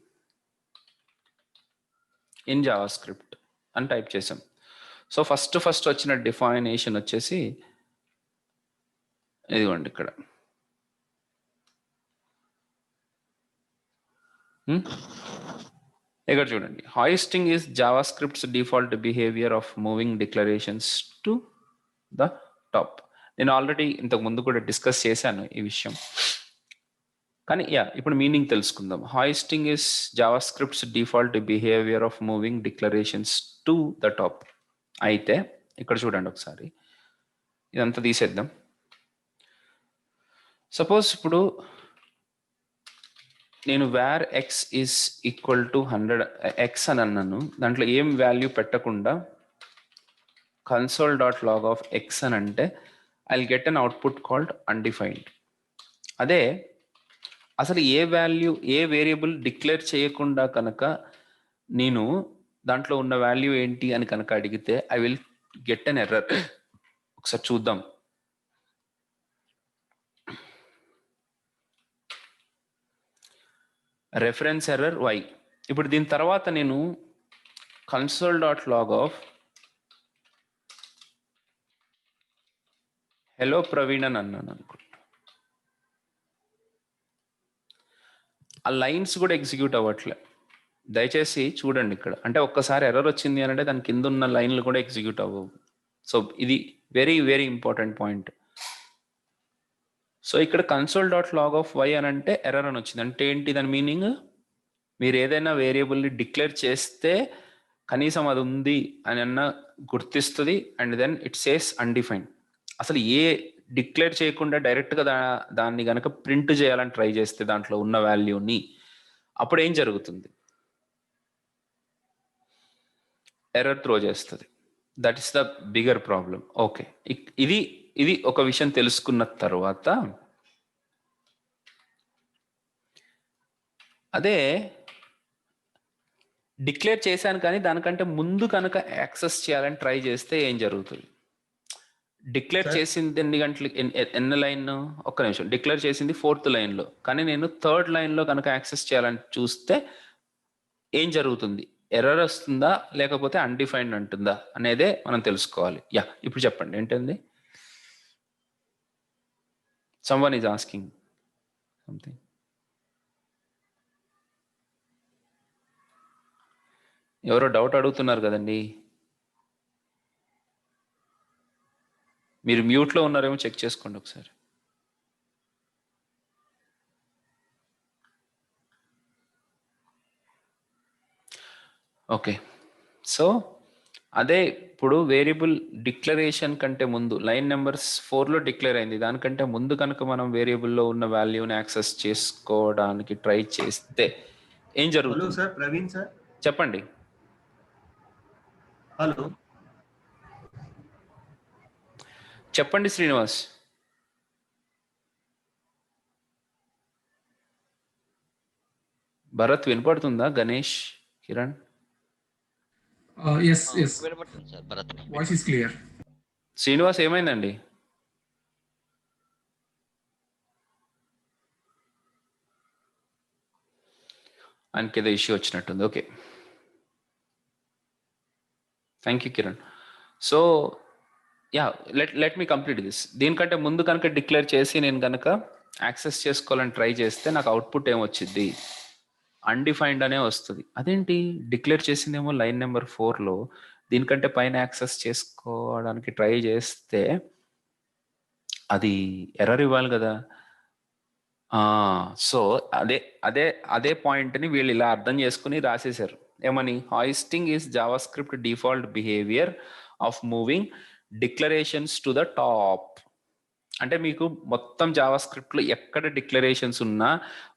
in Java script అని టైప్ చేసాం. సో ఫస్ట్ వచ్చిన డిఫైనేషన్ వచ్చేసి ఇదిగోండి ఇక్కడ. ఇక్కడ చూడండి, hoisting is JavaScript's default behaviour of moving declarations to the top. నేను ఆల్రెడీ ఇంతకు ముందు కూడా డిస్కస్ చేశాను ఈ విషయం, కానీ ఇప్పుడు మీనింగ్ తెలుసుకుందాం. Hoisting is JavaScript's default behaviour of moving declarations to the top. అయితే ఇక్కడ చూడండి ఒకసారి, ఇదంతా తీసేద్దాం. సపోజ్ ఇప్పుడు నేను var x is equal to 100 x అని అన్నాను. దాంట్లో ఏం వాల్యూ పెట్టకుండా console.log of x అని అంటే I'll get an output called undefined. అదే అసలు ఏ వేరియబుల్ డిక్లేర్ చేయకుండా కనుక నేను దాంట్లో ఉన్న వాల్యూ ఏంటి అని కనుక అడిగితే I will get an error. ఒకసారి చూద్దాం. Reference error y. ఇప్పుడు దీని తర్వాత నేను console.log of హలో ప్రవీణ్ అని అన్నాను అనుకుంటా. ఆ లైన్స్ కూడా ఎగ్జిక్యూట్ అవ్వట్లే. దయచేసి చూడండి ఇక్కడ. అంటే ఒక్కసారి ఎర్రర్ వచ్చింది అని అంటే దాని కింద ఉన్న లైన్లు కూడా ఎగ్జిక్యూట్ అవ్వవు. సో ఇది very very important point. So ఇక్కడ console.log of y అని అంటే ఎర్రర్ అని వచ్చింది. అంటే ఏంటి దాని మీనింగ్? మీరు ఏదైనా వేరియబుల్ని డిక్లేర్ చేస్తే కనీసం అది ఉంది అని అన్న గుర్తిస్తుంది. And then it says undefined. అసలు డిక్లేర్ చేయకుండా డైరెక్ట్గా దాన్ని కనుక ప్రింట్ చేయాలని ట్రై చేస్తే దాంట్లో ఉన్న వాల్యూని, అప్పుడు ఏం జరుగుతుంది? ఎర్రర్ త్రో చేస్తుంది. That is the bigger problem. Okay, ఇది ఒక విషయం తెలుసుకున్న తర్వాత అదే డిక్లేర్ చేశాను కానీ దానికంటే ముందు కనుక యాక్సెస్ చేయాలని ట్రై చేస్తే ఏం జరుగుతుంది? డిక్లేర్ చేసింది ఎన్ని గంటలకి, ఎన్ని లైన్? ఒక్క నిమిషం. డిక్లేర్ చేసింది 4th లైన్లో, కానీ నేను 3rd లైన్లో కనుక యాక్సెస్ చేయాలని చూస్తే ఏం జరుగుతుంది? ఎర్రర్ వస్తుందా లేకపోతే అన్డిఫైన్డ్ అంటుందా అనేదే మనం తెలుసుకోవాలి. ఇప్పుడు చెప్పండి ఏంటండి? Someone is asking something. ఎవరో డౌట్ అడుగుతున్నారు కదండి. మీరు మ్యూట్లో ఉన్నారేమో చెక్ చేసుకోండి ఒకసారి. ఓకే, సో అదే ఇప్పుడు వేరియబుల్ డిక్లరేషన్ కంటే ముందు లైన్ నెంబర్ 4లో డిక్లేర్ అయింది. దానికంటే ముందు కనుక మనం వేరియబుల్లో ఉన్న వాల్యూని యాక్సెస్ చేసుకోవడానికి ట్రై చేస్తే ఏం జరుగుతుంది?
హలో సార్, ప్రవీణ్ సార్
చెప్పండి.
హలో,
చెప్పండి శ్రీనివాస్. భరత్ వినపడుతుందా? గణేష్, కిరణ్?
Yes.
వినపడుతుంది sir. Bharat
Voice is clear.
Srinivas ఏమైందండి? ఆయనకి ఏదో ఇష్యూ వచ్చినట్టుంది. Okay, thank you Kiran. So let me complete this. దీనికంటే ముందు కనుక డిక్లేర్ చేసి నేను కనుక యాక్సెస్ చేసుకోవాలని ట్రై చేస్తే నాకు అవుట్పుట్ ఏమొచ్చింది? అన్డిఫైన్డ్ అనే వస్తుంది. అదేంటి? డిక్లేర్ చేసిందేమో లైన్ నెంబర్ 4లో, దీనికంటే పైన యాక్సెస్ చేసుకోవడానికి ట్రై చేస్తే అది ఎర్రర్ ఇవ్వాలి కదా. సో అదే అదే అదే పాయింట్ని వీళ్ళు ఇలా అర్థం చేసుకుని రాసేశారు. ఏమని? Hoisting is Java script default behaviour of moving declarations to the top. అంటే మీకు మొత్తం జావా స్క్రిప్ట్లో ఎక్కడ డిక్లరేషన్స్ ఉన్నా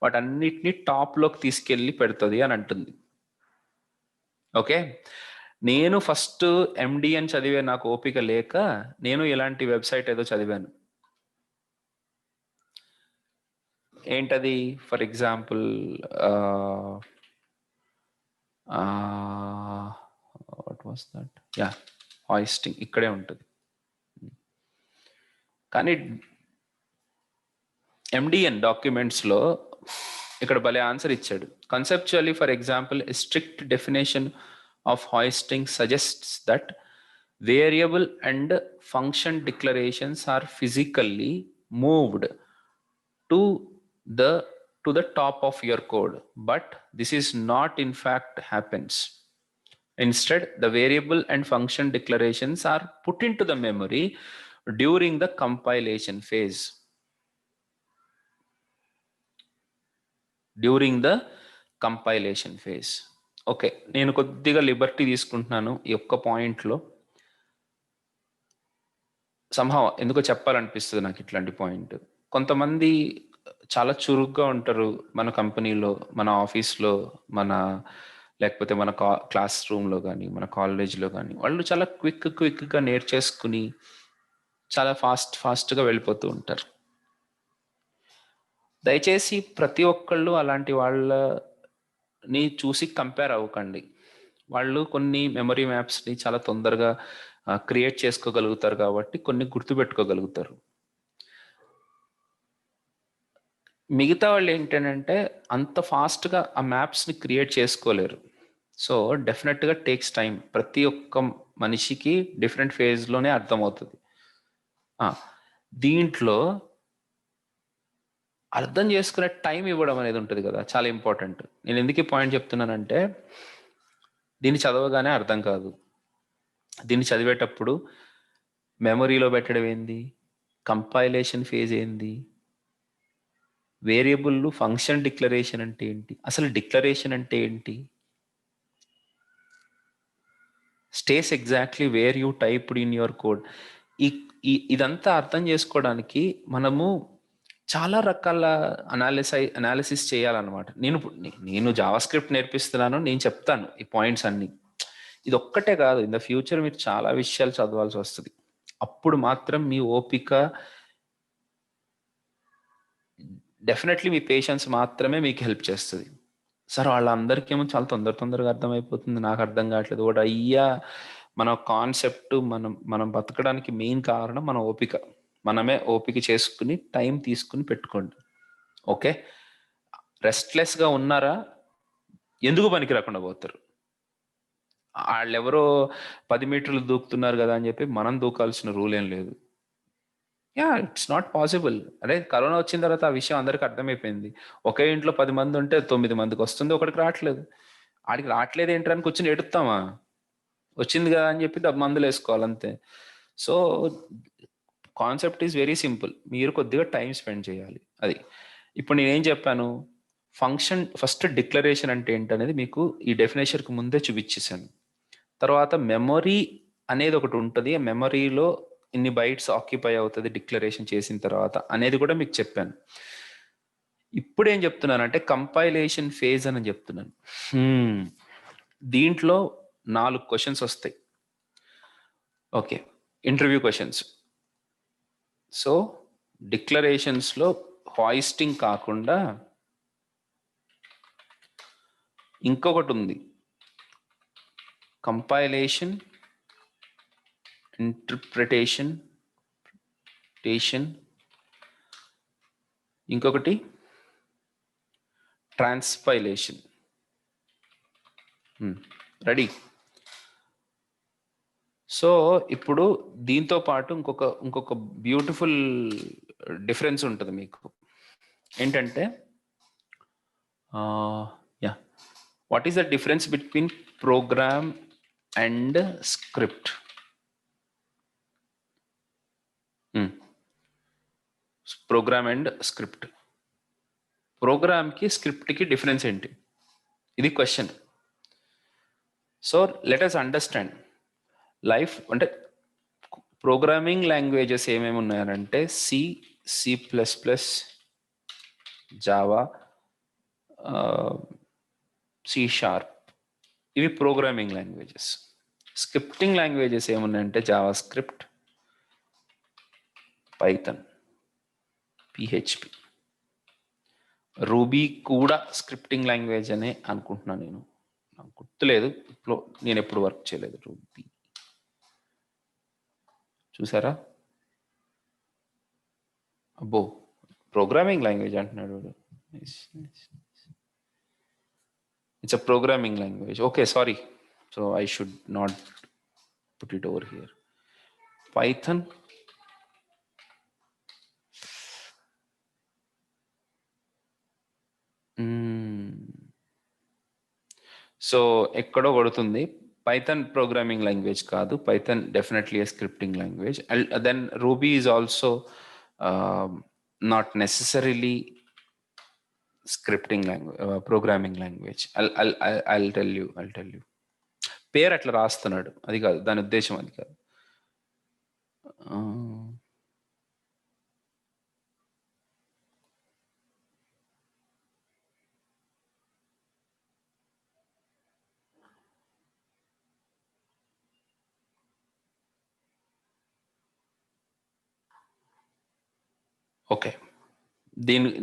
వాటన్నిటిని టాప్లోకి తీసుకెళ్ళి పెడుతుంది అని అంటుంది. ఓకే, నేను ఫస్ట్ ఎండి అని చదివే నాకు ఓపిక లేక నేను ఇలాంటి వెబ్సైట్ ఏదో చదివాను. ఏంటది? For example what was that, yeah, hoisting ఇక్కడే ఉంటుంది. కానీ ఎండిఎన్ డాక్యుమెంట్స్లో ఇక్కడ భలే ఆన్సర్ ఇచ్చాడు. Conceptually, for example, strict definition of hoisting suggests that variable and function declarations are physically moved to the top of your code, but this is not in fact happens. Instead, the variable and function declarations are put into the memory during the compilation phase. Okay, నేను కొద్దిగా Liberty తీసుకుంటున్నాను ఈ ఒక్క పాయింట్లో. Somehow ఎందుకో చెప్పాలనిపిస్తుంది నాకు ఇట్లాంటి point. కొంతమంది చాలా చురుగ్గా ఉంటారు మన కంపెనీలో, మన ఆఫీస్లో, లేకపోతే మన క్లాస్ రూమ్లో కానీ, మన కాలేజ్లో కానీ. వాళ్ళు చాలా క్విక్గా నేర్చేసుకుని చాలా ఫాస్ట్గా వెళ్ళిపోతూ ఉంటారు. దయచేసి ప్రతి ఒక్కళ్ళు అలాంటి వాళ్ళని చూసి కంపేర్ అవ్వకండి. వాళ్ళు కొన్ని మెమరీ మ్యాప్స్ని చాలా తొందరగా క్రియేట్ చేసుకోగలుగుతారు కాబట్టి కొన్ని గుర్తుపెట్టుకోగలుగుతారు. మిగతా వాళ్ళు ఏంటంటే అంత ఫాస్ట్గా ఆ మ్యాప్స్ని క్రియేట్ చేసుకోలేరు. సో డెఫినెట్గా టేక్స్ టైం. ప్రతి ఒక్క మనిషికి డిఫరెంట్ ఫేజ్లోనే అర్థమవుతుంది. దీంట్లో అర్థం చేసుకునే టైం ఇవ్వడం అనేది ఉంటుంది కదా, చాలా ఇంపార్టెంట్. నేను ఎందుకు ఈ పాయింట్ చెప్తున్నానంటే, దీన్ని చదవగానే అర్థం కాదు. దీన్ని చదివేటప్పుడు మెమరీలో పెట్టడం ఏంది, కంపైలేషన్ ఫేజ్ ఏంది, వేరియబుల్ ఫంక్షన్ డిక్లరేషన్ అంటే ఏంటి, అసలు డిక్లరేషన్ అంటే ఏంటి, stays exactly where you typed in your code. ఇదంతా అర్థం చేసుకోవడానికి మనము చాలా రకాల అనాలిసిస్ చేయాలన్నమాట. నేను జావా స్క్రిప్ట్ నేర్పిస్తున్నాను, నేను చెప్తాను ఈ పాయింట్స్ అన్ని. ఇది ఒక్కటే కాదు, ఇన్ ద ఫ్యూచర్ మీరు చాలా విషయాలు చదవాల్సి వస్తుంది. అప్పుడు మాత్రం మీ ఓపిక, డెఫినెట్లీ మీ పేషెన్స్ మాత్రమే మీకు హెల్ప్ చేస్తుంది. సార్ వాళ్ళందరికీ ఏమో చాలా తొందరగా అర్థమైపోతుంది, నాకు అర్థం కావట్లేదు. వాడు అయ్యా, మన కాన్సెప్ట్, మనం బతకడానికి మెయిన్ కారణం మన ఓపిక. మనమే ఓపిక చేసుకుని టైం తీసుకుని పెట్టుకోండి. ఓకే, రెస్ట్లెస్గా ఉన్నారా, ఎందుకు పనికి రాకుండా పోతారు. వాళ్ళెవరో 10 మీటర్లు దూకుతున్నారు కదా అని చెప్పి మనం దూకాల్సిన రూల్ ఏం లేదు. Yeah, it's not possible. అదే కరోనా వచ్చిన తర్వాత ఆ విషయం అందరికి అర్థమైపోయింది. ఒకే ఇంట్లో 10 మంది ఉంటే 9 మందికి వస్తుంది, ఒకటికి రావట్లేదు. ఆడికి రావట్లేదు ఏంటని కూర్చొని ఎడుతామా, వచ్చింది కదా అని చెప్పి మందులు వేసుకోవాలి అంతే. So concept is very simple. మీరు కొద్దిగా టైం స్పెండ్ చేయాలి. అది ఇప్పుడు నేనేం చెప్పాను, ఫంక్షన్ ఫస్ట్ డిక్లరేషన్ అంటే ఏంటనేది మీకు ఈ డెఫినేషన్కి ముందే చూపించేశాను. తర్వాత మెమరీ అనేది ఒకటి ఉంటుంది, మెమరీలో ఇన్ని బైట్స్ ఆక్యుపై అవుతుంది డిక్లరేషన్ చేసిన తర్వాత అనేది కూడా మీకు చెప్పాను. ఇప్పుడు ఏం చెప్తున్నానంటే కంపైలేషన్ ఫేజ్ అని చెప్తున్నాను. దీంట్లో 4 క్వశ్చన్స్ వస్తాయి. Okay, interview questions. సో డిక్లరేషన్స్లో హాయిస్టింగ్ కాకుండా ఇంకొకటి ఉంది, కంపైలేషన్, ఇంటర్ప్రిటేషన్, ఇంకొకటి ట్రాన్స్పైలేషన్. రెడీ? సో ఇప్పుడు దీంతో పాటు ఇంకొక బ్యూటిఫుల్ డిఫరెన్స్ ఉంటుంది మీకు. ఏంటంటే what is the difference between program and script? Program and script. ప్రోగ్రామ్కి స్క్రిప్ట్కి డిఫరెన్స్ ఏంటి? ఇది question. So let us understand life అంటే ప్రోగ్రామింగ్ లాంగ్వేజెస్ ఏమేమి ఉన్నాయంటే సి, C++, జావా, C#, ఇవి ప్రోగ్రామింగ్ లాంగ్వేజెస్. స్క్రిప్టింగ్ లాంగ్వేజెస్ ఏమున్నాయంటే JavaScript, Python, PHP. Ruby కూడా స్క్రిప్టింగ్ లాంగ్వేజ్ అనే అనుకుంటున్నాను నేను, నాకు గుర్తులేదు, నేను ఎప్పుడు వర్క్ చేయలేదు రూబీ. చూసారా? అబ్బో ప్రోగ్రామింగ్ లాంగ్వేజ్ అంటున్నాడు. It's a programming language. Okay, sorry. So I should not put it over here. Python, so ఎక్కడో కొడుతుంది. పైథన్ ప్రోగ్రామింగ్ లాంగ్వేజ్ కాదు, Python definitely a scripting language. Then Ruby is also not necessarily scripting language, programming language. I'll tell you. పేరు అట్లా రాస్తున్నాడు, అది కాదు దాని ఉద్దేశం, అది కాదు. ఓకే,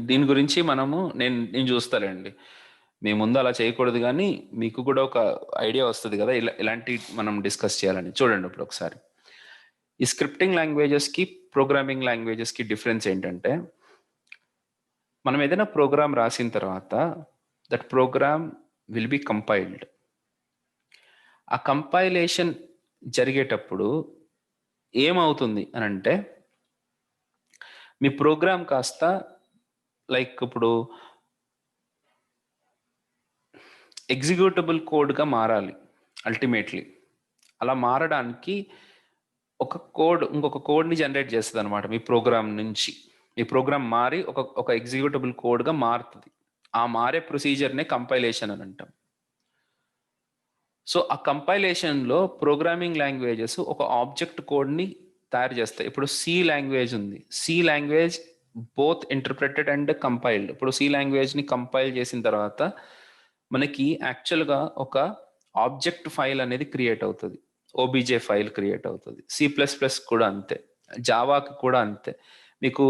దీని గురించి నేను చూస్తానండి. మీ ముందు అలా చేయకూడదు, కానీ మీకు కూడా ఒక ఐడియా వస్తుంది కదా ఇలాంటి మనం డిస్కస్ చేయాలని. చూడండి ఇప్పుడు ఒకసారి ఈ స్క్రిప్టింగ్ లాంగ్వేజెస్కి ప్రోగ్రామింగ్ లాంగ్వేజెస్కి డిఫరెన్స్ ఏంటంటే, మనం ఏదైనా ప్రోగ్రామ్ రాసిన తర్వాత that program will be compiled. ఆ కంపైలేషన్ జరిగేటప్పుడు ఏమవుతుంది అని అంటే, మీ ప్రోగ్రామ్ కాస్త లైక్ ఇప్పుడు ఎగ్జిక్యూటబుల్ కోడ్గా మారాలి అల్టిమేట్లీ. అలా మారడానికి ఇంకొక కోడ్ని జనరేట్ చేస్తుంది అనమాట మీ ప్రోగ్రామ్ నుంచి. మీ ప్రోగ్రామ్ మారి ఒక ఎగ్జిక్యూటబుల్ కోడ్గా మారుతుంది. ఆ మారే ప్రొసీజర్నే కంపైలేషన్ అని అంటాం. సో ఆ కంపైలేషన్లో ప్రోగ్రామింగ్ లాంగ్వేజెస్ ఒక ఆబ్జెక్ట్ కోడ్ని తయారు చేస్తాయి. ఇప్పుడు సి లాంగ్వేజ్ ఉంది, C language both interpreted and compiled. ఇప్పుడు సి లాంగ్వేజ్ని కంపైల్ చేసిన తర్వాత మనకి యాక్చువల్గా ఒక ఆబ్జెక్ట్ ఫైల్ అనేది క్రియేట్ అవుతుంది, ఓబీజే ఫైల్ క్రియేట్ అవుతుంది. C++ కూడా అంతే, జావాకి కూడా అంతే. మీకు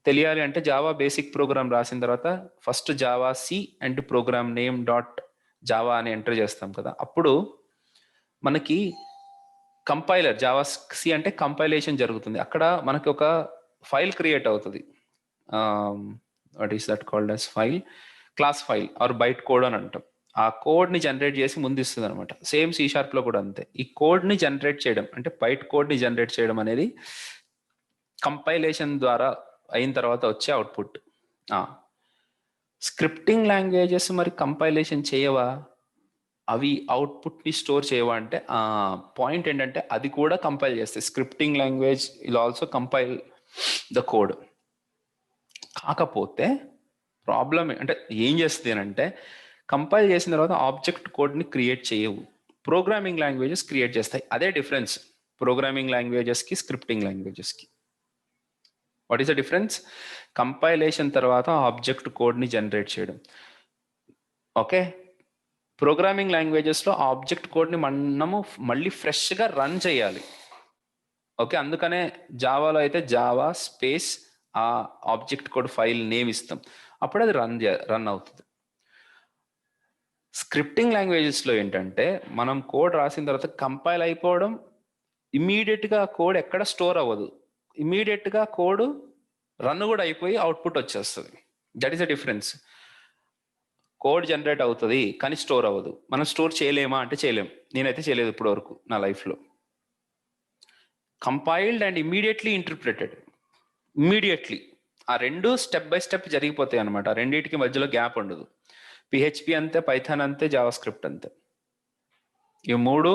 తెలియాలి అంటే జావా బేసిక్ ప్రోగ్రామ్ రాసిన తర్వాత first javac and program name dot java అని ఎంటర్ చేస్తాం కదా, అప్పుడు మనకి కంపైలర్ జావా సి అంటే కంపైలేషన్ జరుగుతుంది. అక్కడ మనకి ఒక ఫైల్ క్రియేట్ అవుతుంది. What is that called as file? Class file or byte code అని అంటాం. ఆ కోడ్ని జనరేట్ చేసి ముందు ఇస్తుంది అనమాట. సేమ్ C#లో కూడా అంతే. ఈ కోడ్ని జనరేట్ చేయడం అంటే బైట్ కోడ్ని జనరేట్ చేయడం అనేది కంపైలేషన్ ద్వారా అయిన తర్వాత వచ్చే అవుట్పుట్. స్క్రిప్టింగ్ లాంగ్వేజెస్ మరి కంపైలేషన్ చేయవా? అవి అవుట్పుట్ని స్టోర్ చేయవా అంటే పాయింట్ ఏంటంటే అది కూడా కంపైల్ చేస్తాయి. Scripting language will also compile the code. కాకపోతే ప్రాబ్లం అంటే ఏం చేస్తుంది అని అంటే, కంపైల్ చేసిన తర్వాత ఆబ్జెక్ట్ కోడ్ని క్రియేట్ చేయవు, ప్రోగ్రామింగ్ లాంగ్వేజెస్ క్రియేట్ చేస్తాయి. అదే డిఫరెన్స్ ప్రోగ్రామింగ్ లాంగ్వేజెస్కి స్క్రిప్టింగ్ లాంగ్వేజెస్కి. What is the difference? Compilation తర్వాత ఆబ్జెక్ట్ కోడ్ని జనరేట్ చేయడం. ఓకే, ప్రోగ్రామింగ్ లాంగ్వేజెస్లో ఆబ్జెక్ట్ కోడ్ని మనము మళ్ళీ ఫ్రెష్గా రన్ చేయాలి. ఓకే, అందుకనే జావాలో అయితే జావా స్పేస్ ఆ ఆబ్జెక్ట్ కోడ్ ఫైల్ నేమ్ ఇస్తాం, అప్పుడు అది రన్ అవుతుంది. స్క్రిప్టింగ్ లాంగ్వేజెస్లో ఏంటంటే, మనం కోడ్ రాసిన తర్వాత కంపైల్ అయిపోవడం, ఇమ్మీడియట్గా కోడ్ ఎక్కడ స్టోర్ అవ్వదు, ఇమ్మీడియట్గా కోడ్ రన్ కూడా అయిపోయి అవుట్పుట్ వచ్చేస్తుంది. That is the difference. Code generate అవుతుంది కానీ స్టోర్ అవ్వదు. మనం స్టోర్ చేయలేమా అంటే చేయలేం. నేనైతే చేయలేదు ఇప్పటి వరకు నా లైఫ్లో. Compiled and immediately interpreted, immediately ఆ రెండు స్టెప్ బై స్టెప్ జరిగిపోతాయి అనమాట. రెండింటికి మధ్యలో గ్యాప్ ఉండదు. PHP అంతే, పైథాన్ అంతే, జావా స్క్రిప్ట్ అంతే. ఈ మూడు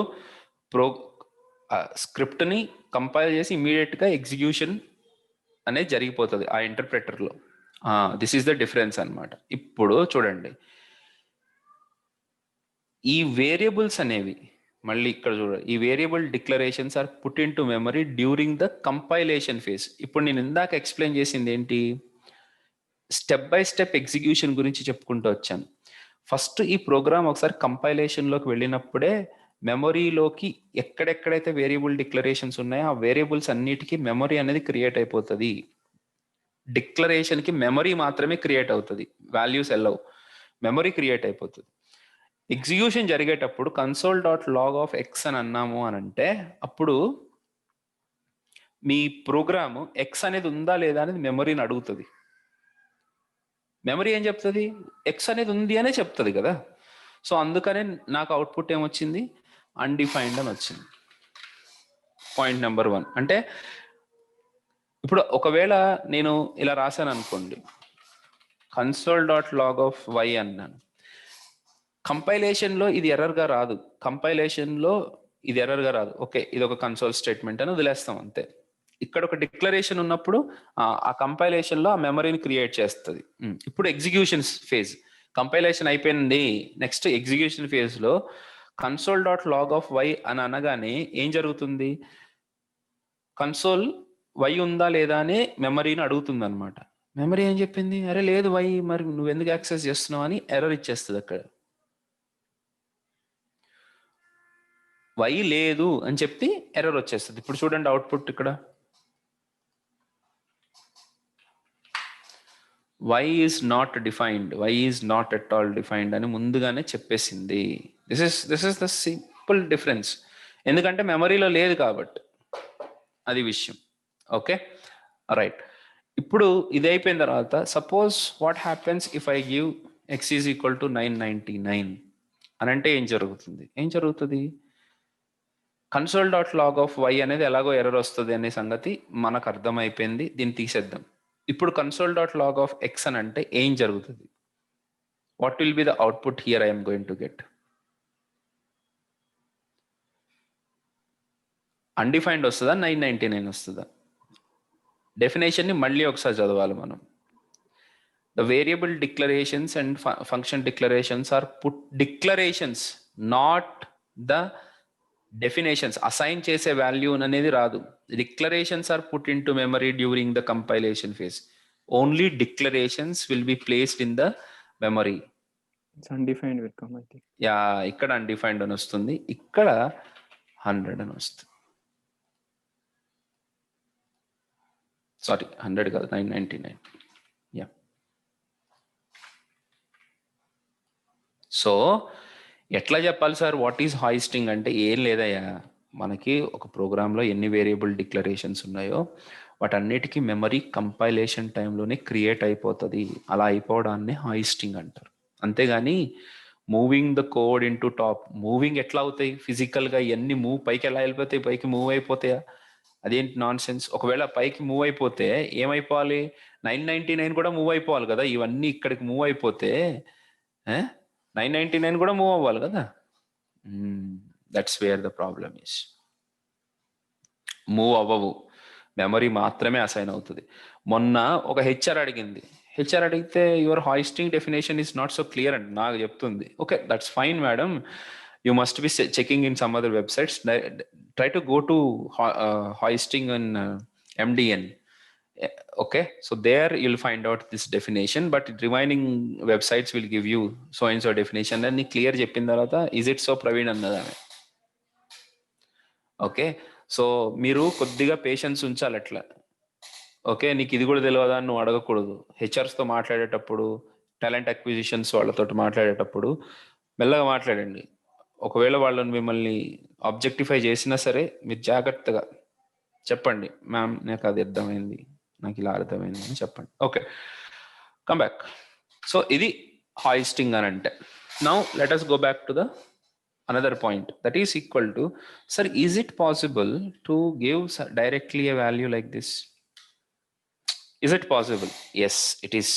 స్క్రిప్ట్ని కంపైల్ చేసి ఇమ్మీడియట్గా ఎగ్జిక్యూషన్ అనేది జరిగిపోతుంది ఆ ఇంటర్ప్రెటర్లో. దిస్ ఈస్ ద డిఫరెన్స్ అన్నమాట. ఇప్పుడు చూడండి, ఈ వేరియబుల్స్ అనేవి మళ్ళీ ఇక్కడ చూడండి, ఈ variable declarations are put into memory during the compilation phase. ఇప్పుడు నేను ఇందాక ఎక్స్ప్లెయిన్ చేసింది ఏంటి, స్టెప్ బై స్టెప్ ఎగ్జిక్యూషన్ గురించి చెప్పుకుంటూ వచ్చాను. ఫస్ట్ ఈ ప్రోగ్రామ్ ఒకసారి కంపైలేషన్లోకి వెళ్ళినప్పుడే మెమరీలోకి ఎక్కడెక్కడైతే వేరియబుల్ డిక్లరేషన్స్ ఉన్నాయో ఆ వేరియబుల్స్ అన్నిటికీ మెమరీ అనేది క్రియేట్ అయిపోతుంది. డిక్లరేషన్కి మెమరీ మాత్రమే క్రియేట్ అవుతుంది, వాల్యూస్ వెళ్ళవు, మెమరీ క్రియేట్ అయిపోతుంది. ఎగ్జిక్యూషన్ జరిగేటప్పుడు console.log(x) అని అన్నాము అని అంటే అప్పుడు మీ ప్రోగ్రాము ఎక్స్ అనేది ఉందా లేదా అనేది మెమరీని అడుగుతుంది. మెమరీ ఏం చెప్తుంది, ఎక్స్ అనేది ఉంది అనే చెప్తుంది కదా. సో అందుకనే నాకు అవుట్పుట్ ఏమొచ్చింది, అన్డిఫైన్డ్ అని వచ్చింది. Point number 1. అంటే ఇప్పుడు ఒకవేళ నేను ఇలా రాశాను అనుకోండి, console.log(y) అన్నాను, కంపైలేషన్లో ఇది ఎర్రర్గా రాదు, కంపైలేషన్లో ఇది ఎర్రర్గా రాదు. ఓకే, ఇది ఒక కన్సోల్ స్టేట్మెంట్ అని వదిలేస్తాం అంతే. ఇక్కడ ఒక డిక్లరేషన్ ఉన్నప్పుడు ఆ కంపైలేషన్లో ఆ మెమరీని క్రియేట్ చేస్తుంది. ఇప్పుడు ఎగ్జిక్యూషన్ ఫేజ్, కంపైలేషన్ అయిపోయింది, నెక్స్ట్ ఎగ్జిక్యూషన్ ఫేజ్లో console.log(y) అని అనగానే ఏం జరుగుతుంది, కన్సోల్ వై ఉందా లేదా అని మెమరీని అడుగుతుంది అనమాట. మెమరీ ఏం చెప్పింది, అరే లేదు వై, మరి నువ్వు ఎందుకు యాక్సెస్ చేస్తున్నావు అని ఎర్రర్ ఇచ్చేస్తుంది. అక్కడ వై లేదు అని చెప్పి ఎర్రర్ వచ్చేస్తుంది. ఇప్పుడు చూడండి అవుట్పుట్ ఇక్కడ, y is not defined, y is not at all defined అని ముందుగానే చెప్పేసింది. This is the simple difference, ఎందుకంటే మెమరీలో లేదు కాబట్టి, అది విషయం. Okay right. ఇప్పుడు ఇది అయిపోయిన తర్వాత suppose what happens if I give x is equal to 999 అని అంటే ఏం జరుగుతుంది, console.log(y) అనేది ఎలాగో ఎర్రర్ వస్తుంది అనే సంగతి మనకు అర్థమైపోయింది. దీన్ని తీసేద్దాం. ఇప్పుడు console.log(x) అని అంటే ఏం జరుగుతుంది, what will be the output here I'm going to get, undefined వస్తుందా 999 వస్తుందా? డెఫినేషన్ని మళ్ళీ ఒకసారి చదవాలి మనం. The variable declarations and function declarations are put, declarations not the definitions, assign చేసే వాల్యూ అనేది రాదు. Declarations are put into memory during the compilation phase. Only declarations will be placed in the memory.
Undefined will come, I think.
Yeah, ఇక్కడ undefined అని వస్తుంది, ఇక్కడ 100 అని వస్తుంది. Sorry 100 కాదు, 999. యా, సో ఎట్లా చెప్పాలి సార్ వాట్ ఈజ్ హాయిస్టింగ్ అంటే, ఏం లేదయ్యా, మనకి ఒక ప్రోగ్రాంలో ఎన్ని వేరియబుల్ డిక్లరేషన్స్ ఉన్నాయో వాటన్నిటికీ మెమరీ కంపైలేషన్ టైంలోనే క్రియేట్ అయిపోతుంది. అలా అయిపోవడాన్ని హాయిస్టింగ్ అంటారు. అంతేగాని moving the code in to top, moving ఎట్లా అవుతాయి ఫిజికల్గా, ఇవన్నీ మూవ్ పైకి ఎలా వెళ్ళిపోతాయి, పైకి మూవ్ అయిపోతాయా, అదేంటి నాన్ సెన్స్. ఒకవేళ పైకి మూవ్ అయిపోతే ఏమైపోవాలి, 999 కూడా మూవ్ అయిపోవాలి కదా. ఇవన్నీ ఇక్కడికి మూవ్ అయిపోతే 999 కూడా మూవ్ అవ్వాలి కదా. That's where the problem is. Move అవ్వవు, మెమరీ మాత్రమే అసైన్ అవుతుంది. మొన్న ఒక హెచ్ఆర్ అడిగితే your hoisting definition is not so clear అండి నాకు చెప్తుంది. Okay, that's fine madam, you must be checking in some other websites, try to go to hoisting in MDN. Okay, so there you'll find out this definition, but remaining websites will give you so and so definition and clear cheppin tarvata is it so Praveen annadame. Okay, so మీరు కొద్దిగా patience ఉంచాలి అట్లా. Okay, నీకు ఇది కూడా తెలియదా అని నువ్వు అడగకూడదు. హెచ్ఆర్స్తో మాట్లాడేటప్పుడు, టాలెంట్ అక్విజిషన్స్ వాళ్ళతో మాట్లాడేటప్పుడు మెల్లగా మాట్లాడండి. ఒకవేళ వాళ్ళని మిమ్మల్ని ఆబ్జెక్టిఫై చేసినా సరే మీరు జాగ్రత్తగా చెప్పండి, మ్యామ్ నాకు అది అర్థమైంది, నాకు ఇలా అర్థమైంది అని చెప్పండి. Okay, come back. సో ఇది హాయిస్టింగ్ అని అంటే. Now let us go back to the another point, that is equal to, sir, is it possible to give directly a value like this? Is it possible? Yes, it is.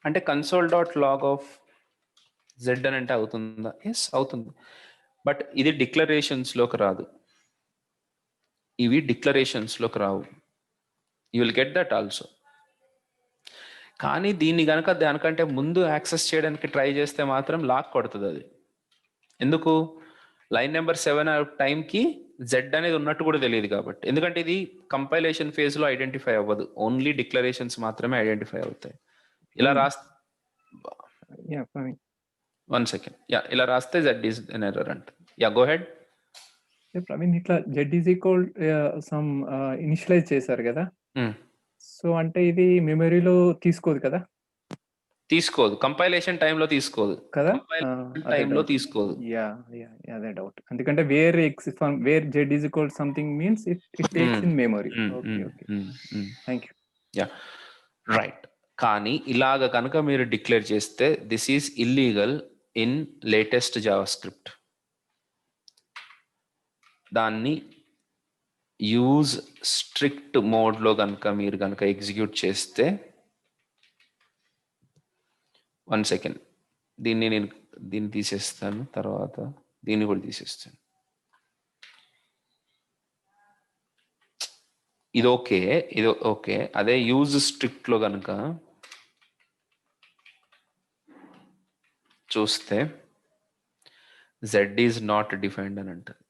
అంటే console.log(z) అని అంటే అవుతుందా? Yes అవుతుంది. But ఇది డిక్లరేషన్స్లోకి రాదు, ఇవి డిక్లరేషన్స్లోకి రావు. You will get that also. కానీ దీన్ని కనుక దానికంటే ముందు యాక్సెస్ చేయడానికి ట్రై చేస్తే మాత్రం లాక్ కొడుతుంది అది. ఎందుకు? లైన్ నెంబర్ 7 టైంకి జెడ్ అనేది ఉన్నట్టు కూడా తెలియదు కాబట్టి. ఎందుకంటే ఇది కంపైలేషన్ ఫేజ్ లో ఐడెంటిఫై అవ్వదు, ఓన్లీ డిక్లరేషన్స్ మాత్రమే ఐడెంటిఫై అవుతాయి. ఇలా రాస్తే
Yeah, Praveen.
1 సెకండ్, యా ఇలా రాస్తే జెడ్ ఈస్ ఎన్ ఎర్రర్ అంట. Yeah go head.
Yeah, Praveen, ఇట్లా Z is equal some initialise చేశారు కదా, సో అంటే ఇది మెమరీలో తీసుకోదు కదా?
తీసుకోదు, కంపైలేషన్ టైంలో తీసుకోదు
కదా,
టైంలో తీసుకోదు.
యా యా అదే డౌట్. ఎందుకంటే var x var z is equal something means it takes in memory. Okay okay, thank you.
Yeah right. కానీ ఇలాగ కనుక మీరు డిక్లేర్ చేస్తే this is illegal in latest JavaScript. దాన్ని యూజ్ స్ట్రిక్ట్ మోడ్లో కనుక మీరు కనుక ఎగ్జిక్యూట్ చేస్తే, 1 సెకండ్, దీన్ని తీసేస్తాను, తర్వాత దీన్ని కూడా తీసేస్తాను. ఇది ఓకే. అదే యూజ్ స్ట్రిక్ట్ లో కనుక చూస్తే జెడ్ ఈజ్ నాట్ డిఫైన్డ్ అని అంటారు.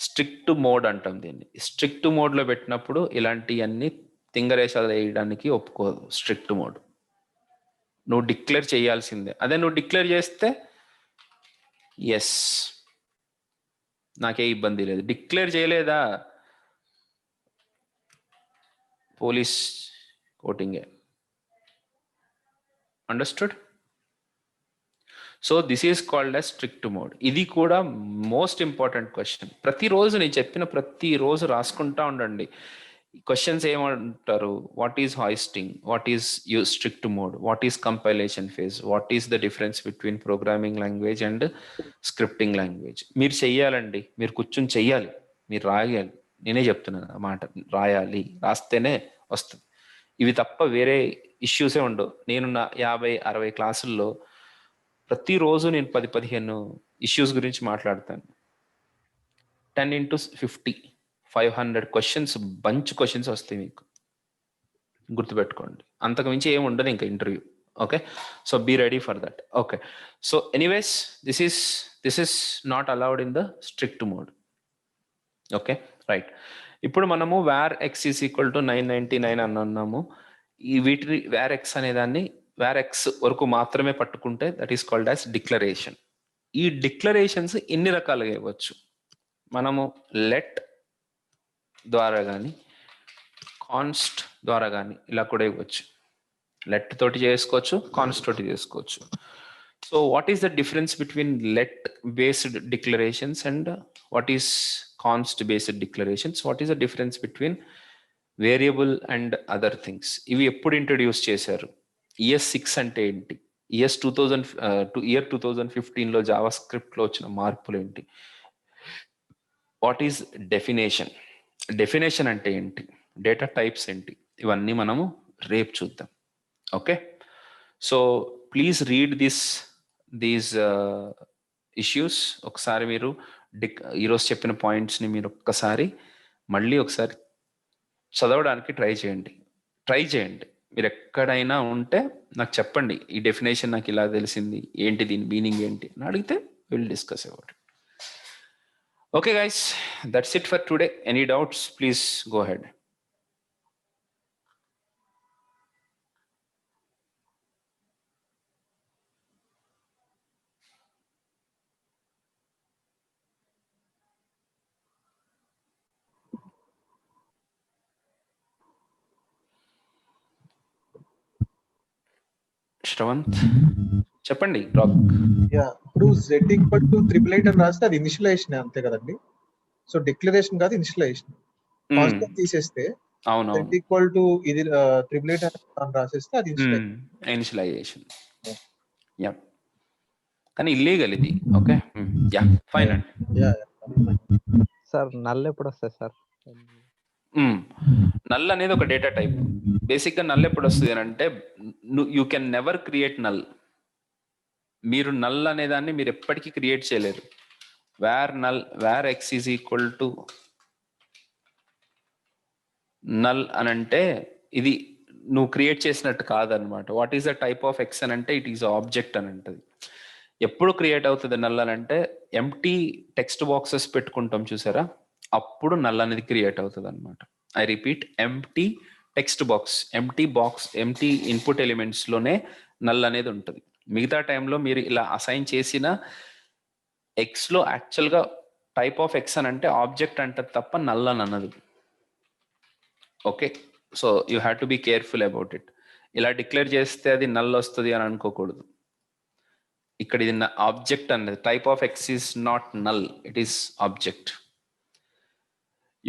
స్ట్రిక్ట్ మోడ్ అంటాం దీన్ని. స్ట్రిక్ట్ మోడ్ లో పెట్టినప్పుడు ఇలాంటివన్నీ తింగరేషాలు వేయడానికి ఒప్పుకోదు స్ట్రిక్ట్ మోడ్. నువ్వు డిక్లేర్ చేయాల్సిందే. అదే నువ్వు డిక్లేర్ చేస్తే ఎస్, నాకే ఇబ్బంది లేదు. డిక్లేర్ చేయలేదా, పోలీస్ కోటింగే. Understood? So this is called as strict mode. ఇది కూడా మోస్ట్ ఇంపార్టెంట్ క్వశ్చన్. ప్రతిరోజు నేను చెప్పిన ప్రతిరోజు రాసుకుంటా ఉండండి. క్వశ్చన్స్ ఏమంటారు? What is hoisting, what is strict mode, what is compilation phase, what is the difference between programming language and scripting language. మీరు చెయ్యాలండి, మీరు కూర్చొని చెయ్యాలి, మీరు రాయాలి. నేనే చెప్తున్నాను ఆ మాట, రాయాలి, రాస్తేనే వస్తుంది. ఇవి తప్ప వేరే ఇష్యూసే ఉండవు. నేను నా 50-60 క్లాసుల్లో ప్రతిరోజు నేను 10-15 ఇష్యూస్ గురించి మాట్లాడతాను. 10 into 50, 500 క్వశ్చన్స్, బంచ్ క్వశ్చన్స్ వస్తాయి మీకు, గుర్తుపెట్టుకోండి. అంతకు మించి ఏమి ఉండదు ఇంకా interview. Okay, so be ready for that. Okay, so anyways this is not allowed in the strict mode. Okay right. ఇప్పుడు మనము var x is equal to 999 అని అన్నాము. ఈ వీటి వేర్ ఎక్స్ అనే దాన్ని వేర్ ఎక్స్ వరకు మాత్రమే పట్టుకుంటే that is called as declaration. ఈ డిక్లరేషన్స్ ఎన్ని రకాలుగా ఇవ్వచ్చు? మనము లెట్ ద్వారా కానీ కాన్స్ట్ ద్వారా కానీ ఇలా కూడా ఇవ్వచ్చు. లెట్ తోటి చేసుకోవచ్చు, కాన్స్ట్ తోటి చేసుకోవచ్చు. So what is the difference between let based declarations and what is const based declarations? What is the difference between variable and other things? ఇవి ఎప్పుడు ఇంట్రడ్యూస్ చేశారు? ES 6 అంటే ఏంటి? ఇయర్ 2015లో జావా స్క్రిప్ట్ లో వచ్చిన మార్పులు ఏంటి? What is definition? డెఫినేషన్ అంటే ఏంటి? డేటా టైప్స్ ఏంటి? ఇవన్నీ మనము రేపు చూద్దాం. Okay, so please read these issues. ఒకసారి మీరు ఈరోజు చెప్పిన పాయింట్స్ని మీరు మళ్ళీ ఒకసారి చదవడానికి ట్రై చేయండి. మీరు ఎక్కడైనా ఉంటే నాకు చెప్పండి, ఈ డెఫినేషన్ నాకు ఇలా తెలిసింది, ఏంటి దీని మీనింగ్ ఏంటి అని అడిగితే will discuss about it. Okay guys, that's it for today. Any doubts please go head. Sravanth చెప్పండి.
ఇప్పుడు Z ఈక్వల్ టు 888 అని రాస్తే అది ఇనిషియలైజేషన్ అంతే కదండి. సో డిక్లరేషన్ కాదు, ఇనిషియలైజేషన్. కాన్స్టెంట్ తీసేస్తే Z ఈక్వల్ టు ఇది 888 అని రాసేస్తే అది
ఇనిషియలైజేషన్. యా, కానీ ఇల్లీగల్ ఇది. ఓకే, యా ఫైన్ అండి.
సార్ నల్ ఎప్పుడు వస్తాయి సార్?
నల్ అనేది ఒక డేటా టైప్. బేసిక్ గా నల్ ఎప్పుడు వస్తుంది అని అంటే, you can never create null. మీరు నల్ అనే దాన్ని మీరు ఎప్పటికీ క్రియేట్ చేయలేరు. Var x is equal to null అని అంటే ఇది నువ్వు క్రియేట్ చేసినట్టు కాదనమాట. What is the type of X అని అంటే ఇట్ ఈస్ ఆబ్జెక్ట్ అని అంటది. ఎప్పుడు క్రియేట్ అవుతుంది నల్ అని అంటే ఎంటీ టెక్స్ట్ బాక్సెస్ పెట్టుకుంటాం చూసారా, అప్పుడు నల్ అనేది క్రియేట్ అవుతుంది అనమాట. I repeat, empty text box, empty input elements లోనే నల్ అనేది ఉంటుంది. మిగతా టైంలో మీరు ఇలా అసైన్ చేసిన ఎక్స్ లో యాక్చువల్ గా టైప్ ఆఫ్ ఎక్స్ అని అంటే ఆబ్జెక్ట్ అంటది తప్ప నల్ అని అన్నది. Okay, so you have to be careful about it. ఇలా డిక్లేర్ చేస్తే అది నల్ వస్తుంది అని అనుకోకూడదు. ఇక్కడ ఇది ఆబ్జెక్ట్ అన్నది, type of X is not null, it is object.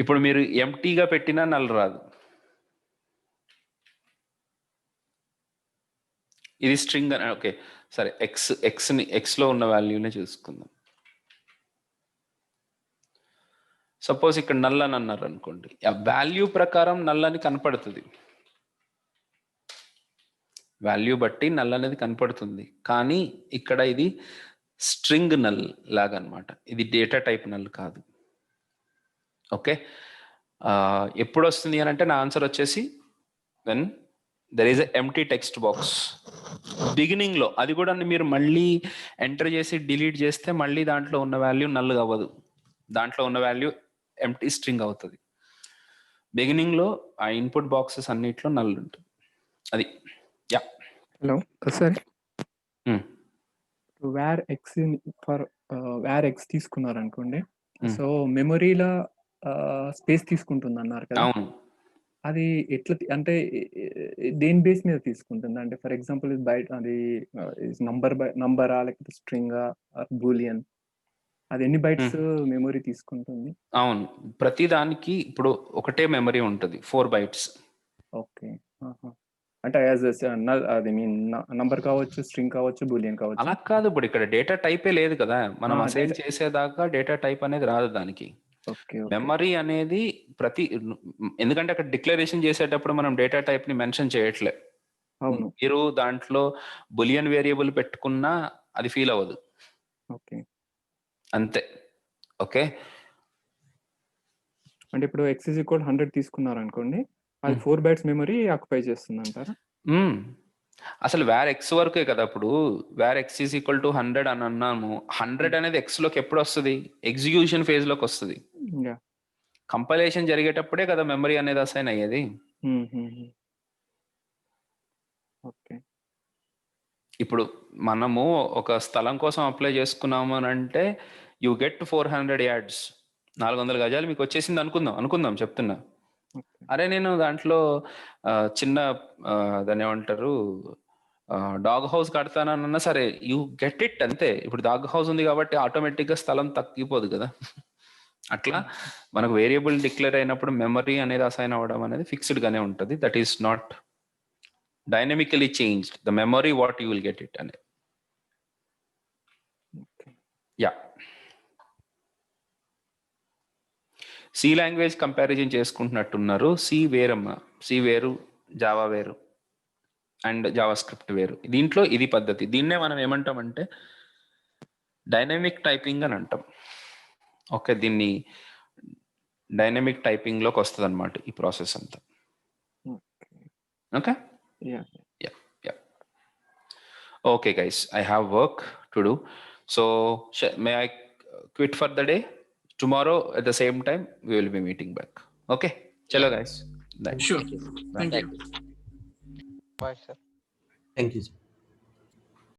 ఇప్పుడు మీరు ఎంటీగా పెట్టినా నల్ రాదు. ఇది స్ట్రింగ్ అని, ఓకే సరే, ఎక్స్ లో ఉన్న వాల్యూనే చూసుకుందాం. సపోజ్ ఇక్కడ నల్ అని అన్నారు అనుకోండి, ఆ వాల్యూ ప్రకారం నల్ అని కనపడుతుంది, వాల్యూ బట్టి నల్ అనేది కనపడుతుంది. కానీ ఇక్కడ ఇది స్ట్రింగ్ నల్ లాగా అనమాట, ఇది డేటా టైప్ నల్ కాదు. ఓకే, ఎప్పుడు వస్తుంది అని అంటే నా ఆన్సర్ వచ్చేసి when there is a empty text box beginning లో. అది కూడా మీరు మళ్ళీ ఎంటర్ చేసి డిలీట్ చేస్తే మళ్ళీ దాంట్లో ఉన్న వాల్యూ నల్ అవ్వదు, దాంట్లో ఉన్న వాల్యూ ఎంప్టీ స్ట్రింగ్ అవుతుంది. బిగినింగ్ లో ఆ ఇన్పుట్ బాక్సెస్ అన్నిట్లో నల్ ఉంటుంది. అది yeah.
Hello sir, var x for var x తీసుకున్నారు అనుకోండి, సో మెమొరీలో స్పేస్ తీసుకుంటుంది అన్నారు కదా,
అవును.
అది ఎట్లా అంటే దేని బేస్ మీద తీసుకుంటుంది? అంటే ఫర్ ఎగ్జాంపుల్ బయట అది నంబరా లేకపోతే స్ట్రింగా బూలియన్, అది ఎన్ని బైట్స్ మెమొరీ తీసుకుంటుంది?
అవును, ప్రతి దానికి ఇప్పుడు ఒకటే మెమరీ ఉంటుంది, 4 bytes.
ఓకే, అంటే అది మీన్ నంబర్ కావచ్చు, స్ట్రింగ్ కావచ్చు, బూలియన్ కావచ్చు.
అలా కాదు, ఇప్పుడు ఇక్కడ డేటా టైపే లేదు కదా, మనం అసైన్ చేసేదాకా డేటా టైప్ అనేది రాదు దానికి. మెమరీ అనేది ఎందుకంటే అక్కడ డిక్లరేషన్ చేసేటప్పుడు మనం డేటా టైప్ ని మెన్షన్ చేయట్లే. మీరు దాంట్లో బులియన్ వేరియబుల్ పెట్టుకున్నా అది ఫీల్ అవ్వదు.
ఓకే,
అంతే. ఓకే,
అంటే ఇప్పుడు x = 100 తీసుకున్నారు అనుకోండి, అది 4 bytes మెమరీ ఆక్యుపై చేస్తుంది అంటారా?
అసలు వేర్ ఎక్స్ వరకే కదా. ఇప్పుడు వేర్ x = 100 అని అన్నాము, 100 అనేది ఎక్స్ లోకి ఎప్పుడు వస్తుంది? ఎగ్జిక్యూషన్ ఫేజ్ లోకి వస్తుంది. కంపైలేషన్ జరిగేటప్పుడే కదా మెమరీ అనేది అసైన్ అయ్యేది.
ఓకే,
ఇప్పుడు మనము ఒక స్థలం కోసం అప్లై చేసుకున్నాము అని అంటే యూ గెట్ 400 yards, 400 గజాలు మీకు వచ్చేసింది అనుకుందాం చెప్తున్నా. అరే నేను దాంట్లో చిన్న దాన్ని ఏమంటారు డాగ్ హౌస్ కడతానన్నా సరే యూ గెట్ ఇట్ అంతే. ఇప్పుడు డాగ్ హౌస్ ఉంది కాబట్టి ఆటోమేటిక్ గా స్థలం తగ్గిపోదు కదా. అట్లా మనకు వేరియబుల్ డిక్లేర్ అయినప్పుడు మెమరీ అనేది అసైన్ అవ్వడం అనేది ఫిక్స్డ్ గానే ఉంటుంది. That is not dynamically changed. The memory what you will get it అనేది. యా, సి లాంగ్వేజ్ కంపారిజన్ చేసుకుంటున్నట్టున్నారు. సి వేరమ్మా, సి వేరు, జావా వేరు అండ్ జావా స్క్రిప్ట్ వేరు. దీంట్లో ఇది పద్ధతి. దీన్నే మనం ఏమంటామంటే డైనమిక్ టైపింగ్ అని అంటాం. ఓకే, దీన్ని డైనమిక్ టైపింగ్ లోకి వస్తుంది అనమాట ఈ ప్రాసెస్ అంతా. Okay, okay guys, I have work to do. So may I quit for the day? Tomorrow at the same time we will be meeting back. Okay, chalo guys.
Sure. Thank you.
Bye sir.
Thank you, sir.